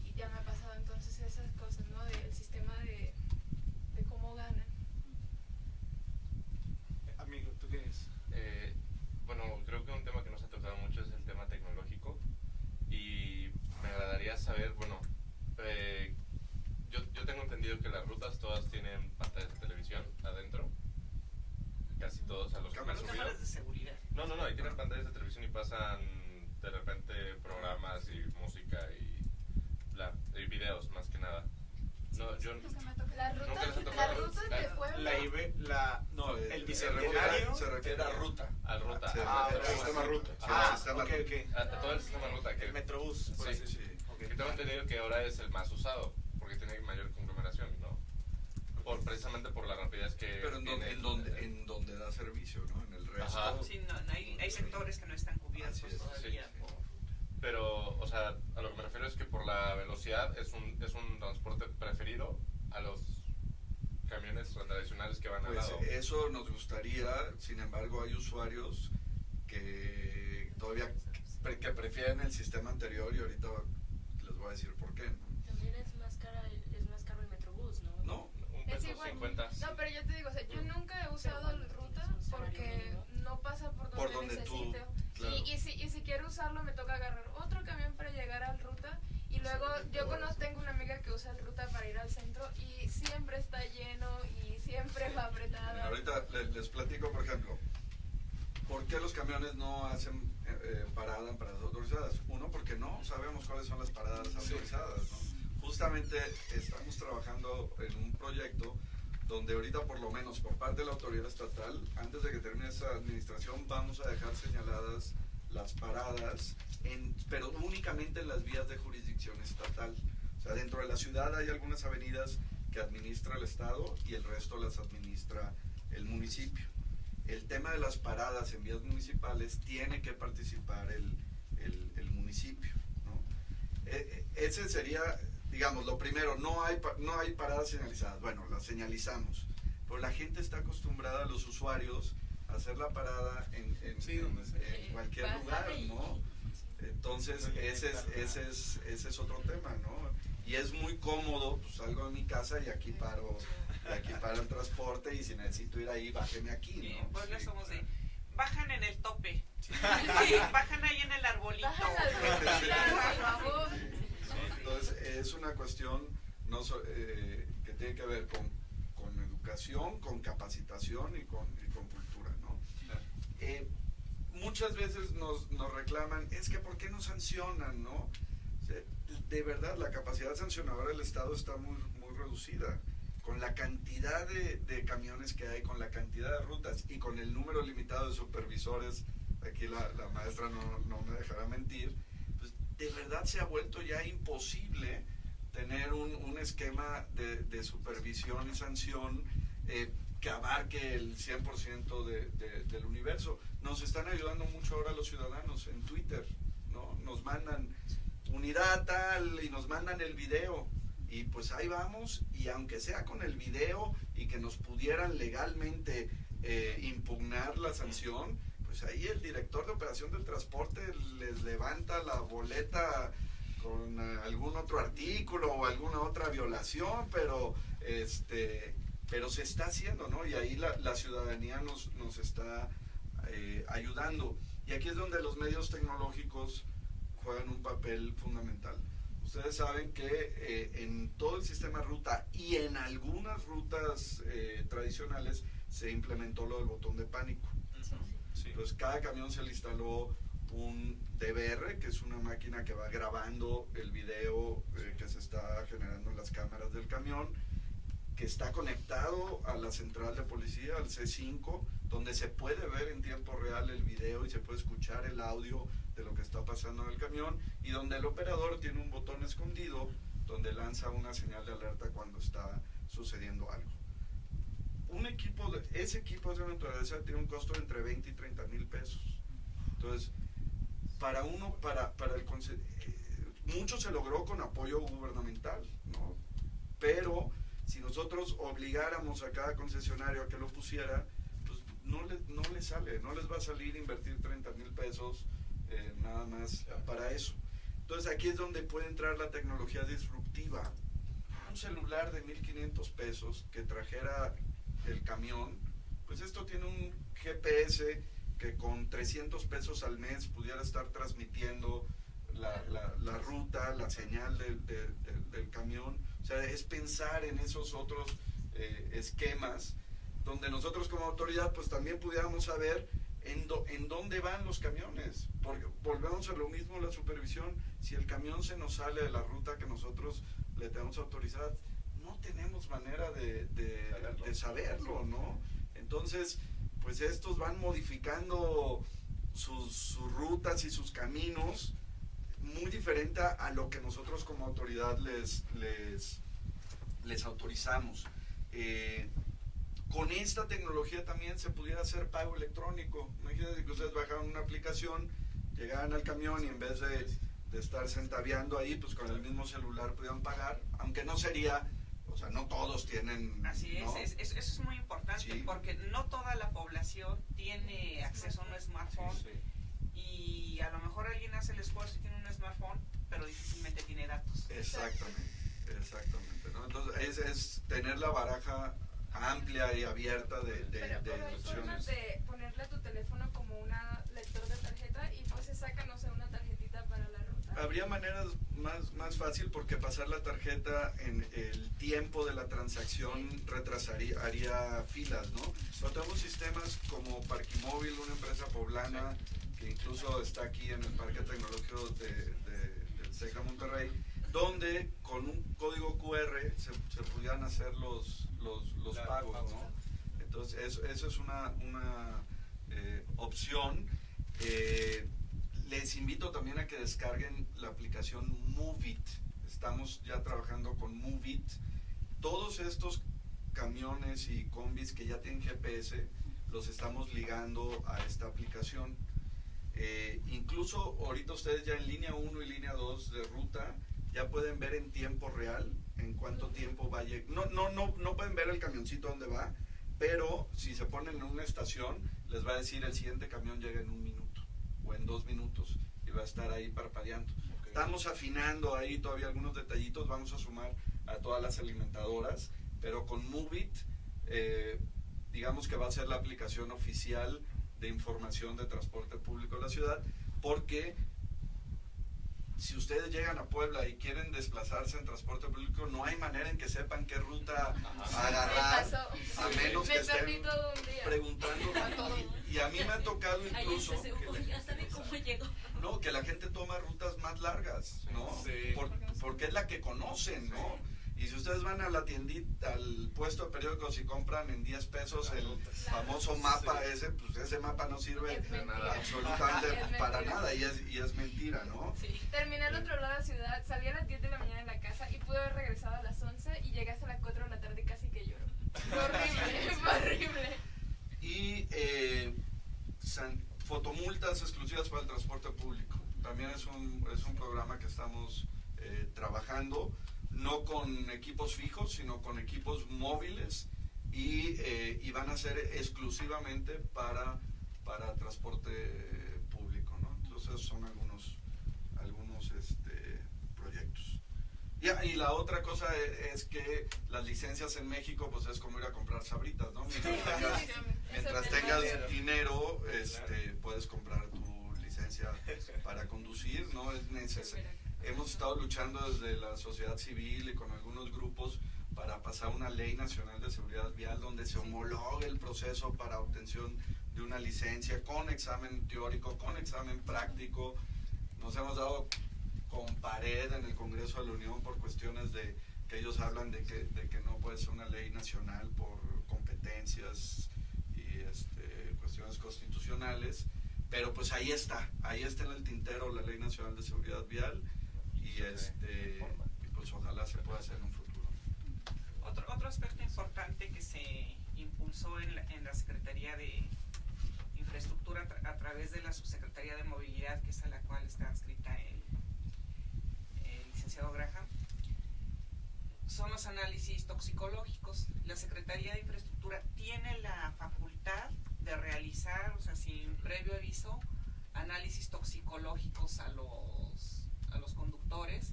y ya me ha pasado entonces esas cosas, ¿no? Del sistema de cómo ganan. Amigo, ¿tú qué eres? Bueno, creo que un tema que no se ha tocado mucho es el tema tecnológico y me agradaría saber, bueno, yo tengo entendido que las rutas todas tienen pantallas de televisión adentro, casi todos a los que me han subido. Cámaras de seguridad. No, y tienen pantallas de televisión y pasan de repente programas y música y videos más que nada. No, yo Nunca me ha tocado. Las nunca les ha rutas tocado. de Puebla. El se bicentenario refiere a ruta. Al ruta. Se al refiere al sistema ruta. Sí, al sistema ok, ruta. A todo el sistema ruta. el Metrobús, por Sí, así sí. decirlo. Ok. Que tengo entendido que ahora es el más usado porque tiene mayor conglomeración, ¿no? Precisamente por la rapidez que Pero tiene. en donde da servicio, ¿no? En el resto. Ajá. Sí, hay sectores que no están cubiertos Así es, todavía sí. por... Pero, o sea, a lo que me refiero es que por la velocidad es un transporte preferido a los camiones tradicionales que van al Pues lado. eso nos gustaría, sin embargo hay usuarios que todavía que prefieren el sistema anterior y ahorita les voy a decir por qué, ¿no? También es más caro el Metrobús, ¿no? No, Un Es peso igual. 50. No, pero yo te digo, o sea, yo nunca he usado el ruta porque no pasa por donde tú, necesito. claro. Y si quiero usarlo me toca agarrar otro camión para llegar al ruta y luego tengo una amiga que usa el ruta para ir al centro y siempre está lleno y siempre va apretada. Ahorita les platico, por ejemplo, ¿por qué los camiones no hacen parada en paradas autorizadas? Uno, porque no sabemos cuáles son las paradas autorizadas, ¿no? Justamente estamos trabajando en un proyecto donde ahorita por lo menos por parte de la autoridad estatal, antes de que termine esa administración, vamos a dejar señaladas las paradas, pero únicamente en las vías de jurisdicción estatal. O sea, dentro de la ciudad hay algunas avenidas que administra el Estado y el resto las administra el municipio. El tema de las paradas en vías municipales tiene que participar el municipio, ¿no? Ese sería, digamos, lo primero, no hay paradas señalizadas. Bueno, las señalizamos, pero la gente está acostumbrada, los usuarios, a hacer la parada en Sí, donde sea. cualquier Pasa lugar, y- ¿no? Entonces, ese es otro tema, ¿no? Y es muy cómodo, pues salgo de mi casa y aquí paro el transporte, y si necesito ir ahí, bájeme aquí, Sí, ¿no? pues le Sí. somos de, bajan en el tope, bajan ahí en el arbolito. Por favor. Entonces, es una cuestión que tiene que ver con educación, con capacitación y con cultura, ¿no? Muchas veces nos reclaman, es que ¿por qué no sancionan, no? O sea, de verdad, la capacidad sancionadora del Estado está muy, muy reducida. Con la cantidad de camiones que hay, con la cantidad de rutas y con el número limitado de supervisores, aquí la maestra no me dejará mentir, pues de verdad se ha vuelto ya imposible tener un esquema de supervisión y sanción que abarque el 100% del universo. Nos están ayudando mucho ahora los ciudadanos en Twitter, ¿no? Nos mandan unidad tal y nos mandan el video, y pues ahí vamos, y aunque sea con el video y que nos pudieran legalmente impugnar la sanción, pues ahí el director de operación del transporte les levanta la boleta con algún otro artículo o alguna otra violación, pero se está haciendo, ¿no? Y ahí la ciudadanía nos está ayudando. Y aquí es donde los medios tecnológicos juegan un papel fundamental. Ustedes saben que en todo el sistema ruta y en algunas rutas tradicionales se implementó lo del botón de pánico. Sí. Entonces cada camión se le instaló un DVR, que es una máquina que va grabando el video que se está generando en las cámaras del camión, que está conectado a la central de policía, al C5, donde se puede ver en tiempo real el video y se puede escuchar el audio de lo que está pasando en el camión, y donde el operador tiene un botón escondido donde lanza una señal de alerta cuando está sucediendo algo. Ese equipo de naturaleza tiene un costo de entre 20 y 30 mil pesos. Entonces, mucho se logró con apoyo gubernamental, ¿no? Pero si nosotros obligáramos a cada concesionario a que lo pusiera, pues no les va a salir invertir 30 mil pesos nada más para eso. Entonces aquí es donde puede entrar la tecnología disruptiva. Un celular de 1,500 pesos que trajera el camión, pues esto tiene un GPS que con 300 pesos al mes pudiera estar transmitiendo la ruta, la señal del camión. O sea, es pensar en esos otros esquemas donde nosotros como autoridad pues también pudiéramos saber en dónde van los camiones, porque volvemos a lo mismo, la supervisión. Si el camión se nos sale de la ruta que nosotros le tenemos autorizada, no tenemos manera de saberlo, ¿no? Entonces, pues estos van modificando sus rutas y sus caminos muy diferente a lo que nosotros como autoridad les autorizamos. Con esta tecnología también se pudiera hacer pago electrónico. Imagínense que ustedes bajaran una aplicación, llegaran al camión y en vez de estar centaveando ahí, pues con el mismo celular pudieran pagar, aunque no sería, o sea, no todos tienen. Así es, ¿no? eso es muy importante, Sí. porque no toda la población tiene acceso a un smartphone, Sí. y a lo mejor alguien hace el esfuerzo y tiene un smartphone, pero difícilmente tiene datos. Exactamente, ¿no? Entonces es tener la baraja amplia y abierta de Pero hay formas opciones. de ponerle a tu teléfono como una lector de tarjeta y pues se saca, no sé, una tarjetita para la ruta. Habría maneras más fácil, porque pasar la tarjeta en el tiempo de la transacción haría filas, ¿no? Pero tenemos sistemas como Parquimóvil, una empresa poblana que incluso está aquí en el Parque Tecnológico del TEC de Monterrey, donde con un código QR se pudieran hacer los pagos, ¿no? Entonces eso es una opción. Les invito también a que descarguen la aplicación Moveit. Estamos ya trabajando con Moveit. Todos estos camiones y combis que ya tienen GPS los estamos ligando a esta aplicación. Incluso ahorita ustedes ya en línea 1 y línea 2 de ruta ya pueden ver en tiempo real en cuánto tiempo va a llegar. No pueden ver el camioncito dónde va, pero si se ponen en una estación les va a decir el siguiente camión llega en 1 minuto o en 2 minutos, y va a estar ahí parpadeando. Estamos afinando ahí todavía algunos detallitos, vamos a sumar a todas las alimentadoras, pero con Movit, digamos que va a ser la aplicación oficial de información de transporte público de la ciudad, porque si ustedes llegan a Puebla y quieren desplazarse en transporte público, no hay manera en que sepan qué ruta agarrar, a menos que estén preguntando. Y a mí me ha tocado incluso ya sabe cómo llegó. no, que la gente toma rutas más largas, ¿no? Sí. Porque es la que conocen, ¿no? Y si ustedes van a la tiendita, al puesto de periódicos y compran en 10 pesos el famoso mapa ese, pues ese mapa no sirve absolutamente para nada y es mentira, ¿no? Sí. Terminé al otro lado de la ciudad, salí a las 10 de la mañana en la casa y pude haber regresado a las 11 y llegué hasta las 4 de la tarde y casi que lloro. Fue horrible, fue horrible. Y fotomultas exclusivas para el transporte público. También es un programa que estamos trabajando, no con equipos fijos, sino con equipos móviles y van a ser exclusivamente para transporte público, ¿no? Entonces son algunos proyectos. Y la otra cosa es que las licencias en México pues es como ir a comprar sabritas, ¿no? Mientras tengas dinero, puedes comprar tu licencia para conducir, ¿no? Es necesario. Hemos estado luchando desde la sociedad civil y con algunos grupos para pasar una ley nacional de seguridad vial donde se homologue el proceso para obtención de una licencia con examen teórico, con examen práctico. Nos hemos dado con pared en el Congreso de la Unión por cuestiones de que ellos hablan de que no puede ser una ley nacional por competencias y cuestiones constitucionales, pero pues ahí está en el tintero la Ley Nacional de Seguridad Vial y pues ojalá se pueda hacer en un futuro. Otro aspecto importante que se impulsó en la Secretaría de Infraestructura a través de la Subsecretaría de Movilidad, que es a la cual está adscrita el licenciado Graham, son los análisis toxicológicos. La Secretaría de Infraestructura tiene la facultad de realizar, o sea, sin previo aviso, análisis toxicológicos a los conductores,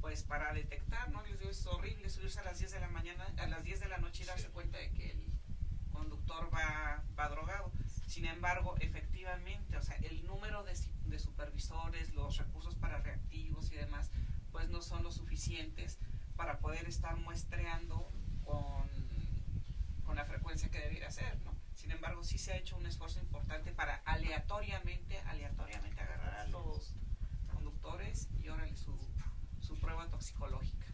pues para detectar, ¿no? Les digo, es horrible subirse a las 10 de la mañana, a las 10 de la noche y darse cuenta de que el conductor va drogado. Sin embargo, efectivamente, o sea, el número de supervisores, los recursos para reactivos y demás, pues no son lo suficientes para poder estar muestreando con la frecuencia que debiera ser, ¿no? Sin embargo, sí se ha hecho un esfuerzo importante para aleatoriamente agarrar a los conductores y órale su prueba toxicológica.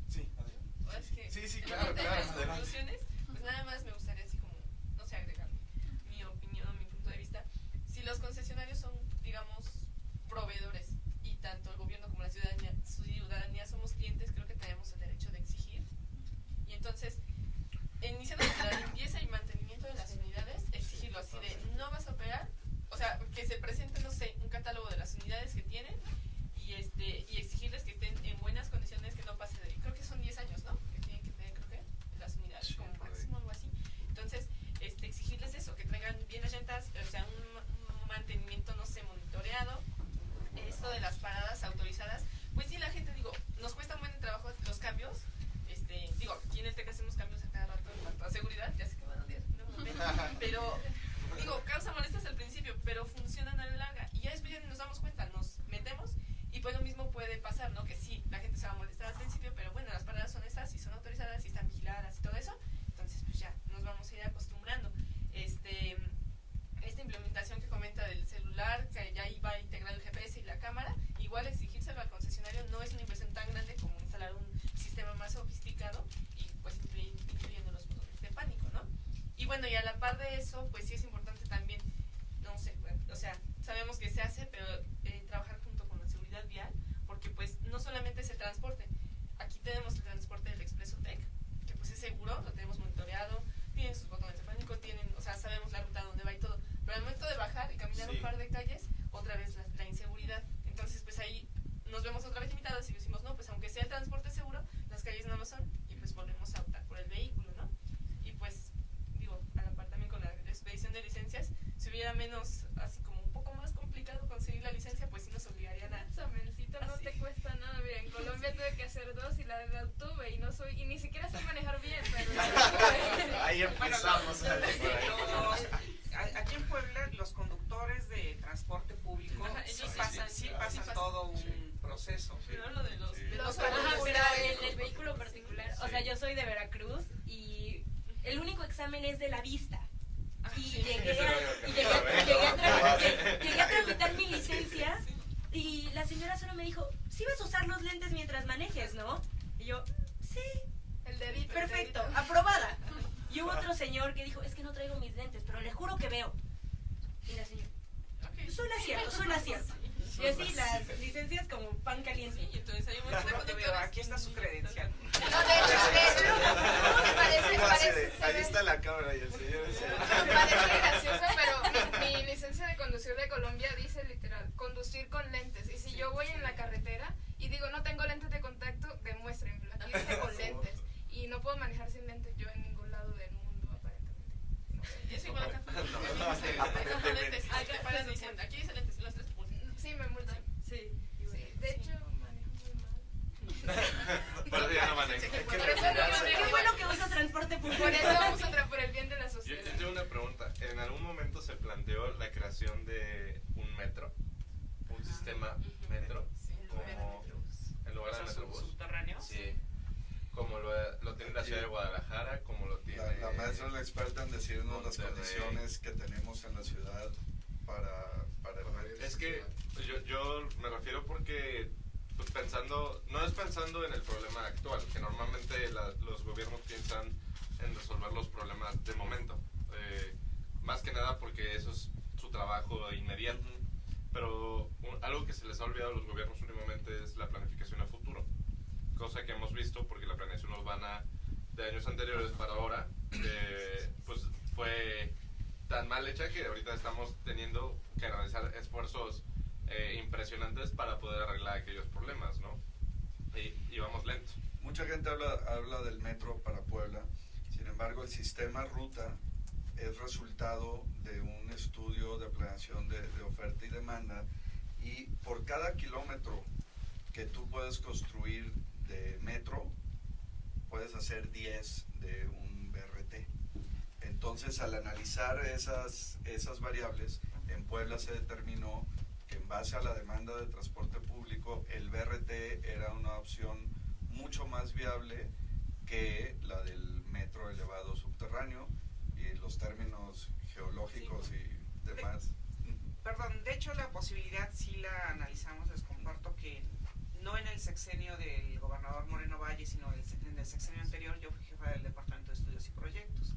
Sí, sí, claro. Las conclusiones, pues nada más me gustaría así como, no sé, agregar mi opinión, mi punto de vista. Si los concesionarios son, digamos, proveedores y tanto el gobierno como la ciudadanía somos clientes, creo que tenemos el derecho de exigir. Y entonces, iniciando desde la limpieza y mantenimiento de las unidades, exigirlo así de no vas a operar, o sea, que se presente, no sé, un catálogo de las unidades que tienen y exigirles que estén en buenas condiciones, que no pase de, creo que son 10 años, ¿no? Que tienen que tener, creo que, las unidades Sí, como máximo, algo así. Entonces, exigirles eso, que traigan bien las llantas, o sea, un mantenimiento, no sé, monitoreado. Esto de las paradas autorizadas, pues sí, la gente, digo, nos cuesta un buen trabajo los cambios. Digo, aquí en el TEC hacemos cambios a cada rato en cuanto a seguridad, ya sé que van a odiar, pero digo, causa molestias al principio, pero funcionan a la larga y ya después ya nos damos cuenta, nos metemos y pues lo mismo puede pasar, ¿no? Que sí, la gente se va a molestar al principio, pero bueno, las paradas son estas y son autorizadas y están vigiladas y todo eso, entonces pues ya nos vamos a ir acostumbrando. Esta implementación que comenta del celular, que ya iba a integrar el GPS y la cámara, igual exigírselo al concesionario no es una inversión tan grande como instalar un sistema más sofisticado y pues incluyendo los botones de pánico, ¿no? Y bueno, y a la par de eso, pues sí es importante también, no sé, bueno, o sea, sabemos que se hace, pero trabajar junto con la seguridad vial, porque pues no solamente es el transporte, aquí tenemos el transporte del Expreso Tec, que pues es seguro, lo tenemos monitoreado, tienen sus botones de pánico, o sea, sabemos la ruta donde va y todo, pero al momento de bajar y caminar un par de calles, otra vez la inseguridad, entonces pues ahí nos vemos otra vez limitados y decimos, no, pues aunque sea el transporte seguro, las calles no lo son, y pues volvemos a optar por el vehículo, ¿no? Y pues, digo, a la par también con la expedición de licencias, si hubiera menos, así como un poco más complicado con pasamos a Aquí en Puebla los conductores de transporte público Ajá, sí ellos pasan sí pasan. todo un Sí. proceso. Pero lo de los... de Los los Ajá, Ajá, pero sí. en el vehículo particular, o Sí. sea, yo soy de Veracruz y el único examen es de la vista. Y Sí. llegué Eso a, era lo que y me llegué iba a a- ver. llegué a tra- Sí. llegué a tramitar mi licencia y la señora solo me dijo, sí vas a usar los lentes mientras manejes, ¿no? Y yo, sí, El dedito. perfecto, aprobada. Y hubo otro señor que dijo, es que no traigo mis lentes, pero le juro que veo. Y la señora, suena cierto. Y así las licencias como pan caliente. Sí, entonces hay un Claro, montón de te veo, conductores. aquí está su credencial. No, de hecho, Ahí está la cámara y el señor. parece gracioso, pero mi licencia de conducir de Colombia dice literal, conducir con lentes. Y si yo voy en la carretera y digo, no tengo lentes de contacto, demuéstrenmelo. Aquí dice con lentes. Y no puedo manejar sin lentes yo en ningún lado del mundo, aparentemente. Es igual acá. Acá lentes. Acá paras dicen, aquí dice lentes, los tres puntos. Sí, me multan. Sí. Sí, de hecho, manejo muy mal. Por eso ya no manejo. Por eso no manejo. Qué bueno que usas transporte público. Por eso vamos a entrar por el bien de la Yo sociedad. tengo una pregunta. ¿En algún momento se planteó la creación de un metro? ¿Un sistema metro? Sí, Como en lugar de metrobús. Subterráneos. Sí. Como lo tiene la ciudad de Guadalajara, como lo tiene... La maestra es la experta en decirnos las Monterrey. condiciones que tenemos en la ciudad para el metro. Es que pues, yo me refiero porque pues no es pensando en el problema actual, que normalmente los gobiernos piensan en resolver los problemas de momento, más que nada porque eso es su trabajo inmediato, pero algo que se les ha olvidado a los gobiernos últimamente es la planificación a futuro, cosa que hemos visto porque la planeación urbana de años anteriores para ahora pues fue tan mal hecha que ahorita estamos teniendo que realizar esfuerzos impresionantes para poder arreglar aquellos problemas, ¿no? Y vamos lento. Mucha gente habla del metro para Puebla, sin embargo el sistema ruta es resultado de un estudio de planeación de oferta y demanda, y por cada kilómetro que tú puedes construir de metro, puedes hacer 10 de un BRT. Entonces, al analizar esas variables, en Puebla se determinó que en base a la demanda de transporte público, el BRT era una opción mucho más viable que la del metro elevado subterráneo, y los términos geológicos y demás. Perdón, de hecho la posibilidad sí la analizamos, les comparto que no en el sexenio del gobernador Moreno Valle, sino en el sexenio anterior yo fui jefa del Departamento de Estudios y Proyectos.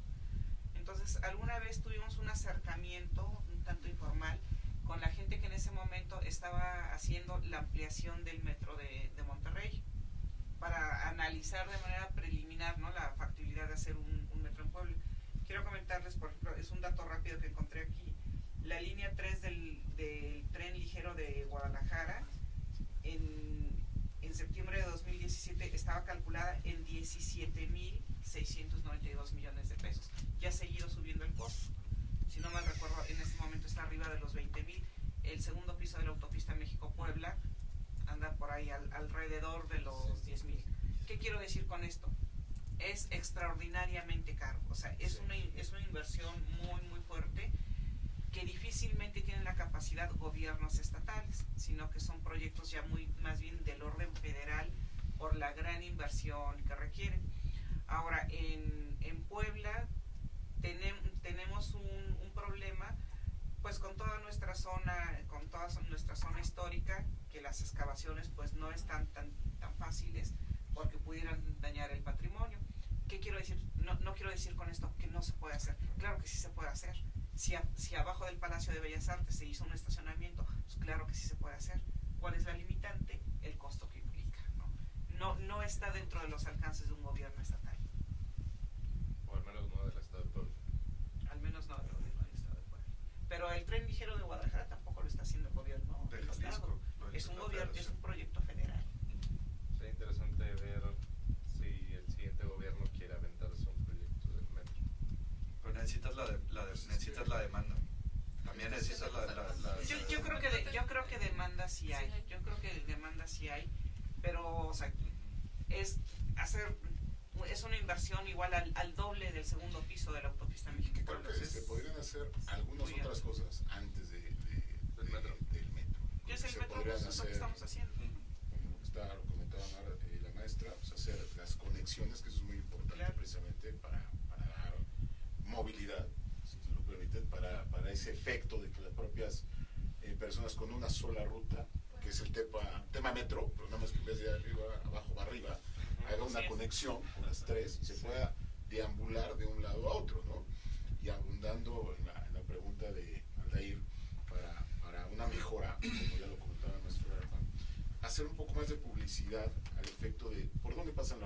Entonces, alguna vez tuvimos un acercamiento un tanto informal con la gente que en ese momento estaba haciendo la ampliación del metro de Monterrey para analizar de manera preliminar, ¿no?, la factibilidad de hacer un metro en Puebla. Quiero comentarles, por ejemplo, es un dato rápido que encontré aquí, la línea 3 del tren ligero de Guadalajara en septiembre de 2017 estaba calculada en 17.692 millones de pesos. Ya ha seguido subiendo el costo. Si no mal recuerdo, en este momento está arriba de los 20.000. El segundo piso de la autopista México-Puebla anda por ahí alrededor de los 10.000. ¿Qué quiero decir con esto? Es extraordinariamente caro. O sea, es una inversión muy, muy fuerte que difícilmente tienen la capacidad gobiernos estatales, sino que son proyectos ya más bien del orden federal por la gran inversión que requieren. Ahora, en Puebla tenemos un problema pues con toda nuestra zona histórica, que las excavaciones pues no están tan fáciles porque pudieran dañar el patrimonio. ¿Qué quiero decir? No quiero decir con esto que no se puede hacer. Claro que sí se puede hacer. Si abajo del Palacio de Bellas Artes se hizo un estacionamiento, pues claro que sí se puede hacer. ¿Cuál es la limitante? El costo que implica, ¿no? No está dentro de los alcances de un gobierno estatal. O al menos no del Estado de Puebla. Al menos no del gobierno del Estado de Puebla. Pero el tren ligero de Guadalajara tampoco lo está haciendo el gobierno De del Jalisco, Estado. lo hizo Es un la gobierno, es Federación. un proyecto federal. Sería interesante ver si el siguiente gobierno quiere aventarse un proyecto del metro. Pero necesitas necesitas la demanda. También necesitas la Yo creo que demanda sí hay. Yo creo que demanda sí hay. Pero, o sea, es hacer es una inversión igual al doble del segundo piso de la autopista México. Creo que se podrían hacer algunas otras cosas antes del metro. Yo sé, el Se metro podrían es lo que hacer, estamos haciendo. como lo comentaba la maestra, pues hacer las conexiones, que eso es muy importante, Claro. precisamente para dar movilidad, si se lo permiten, para ese efecto de que las propias personas con una sola ruta, que es el tema metro, pero nada más que en vez de arriba, abajo, va arriba, haga una Así es. conexión con las tres y se pueda deambular de un lado a otro, ¿no? Y abundando en la pregunta de Aldair, para una mejora, como ya lo comentaba nuestro Rafa, hacer un poco más de publicidad al efecto de por dónde pasan las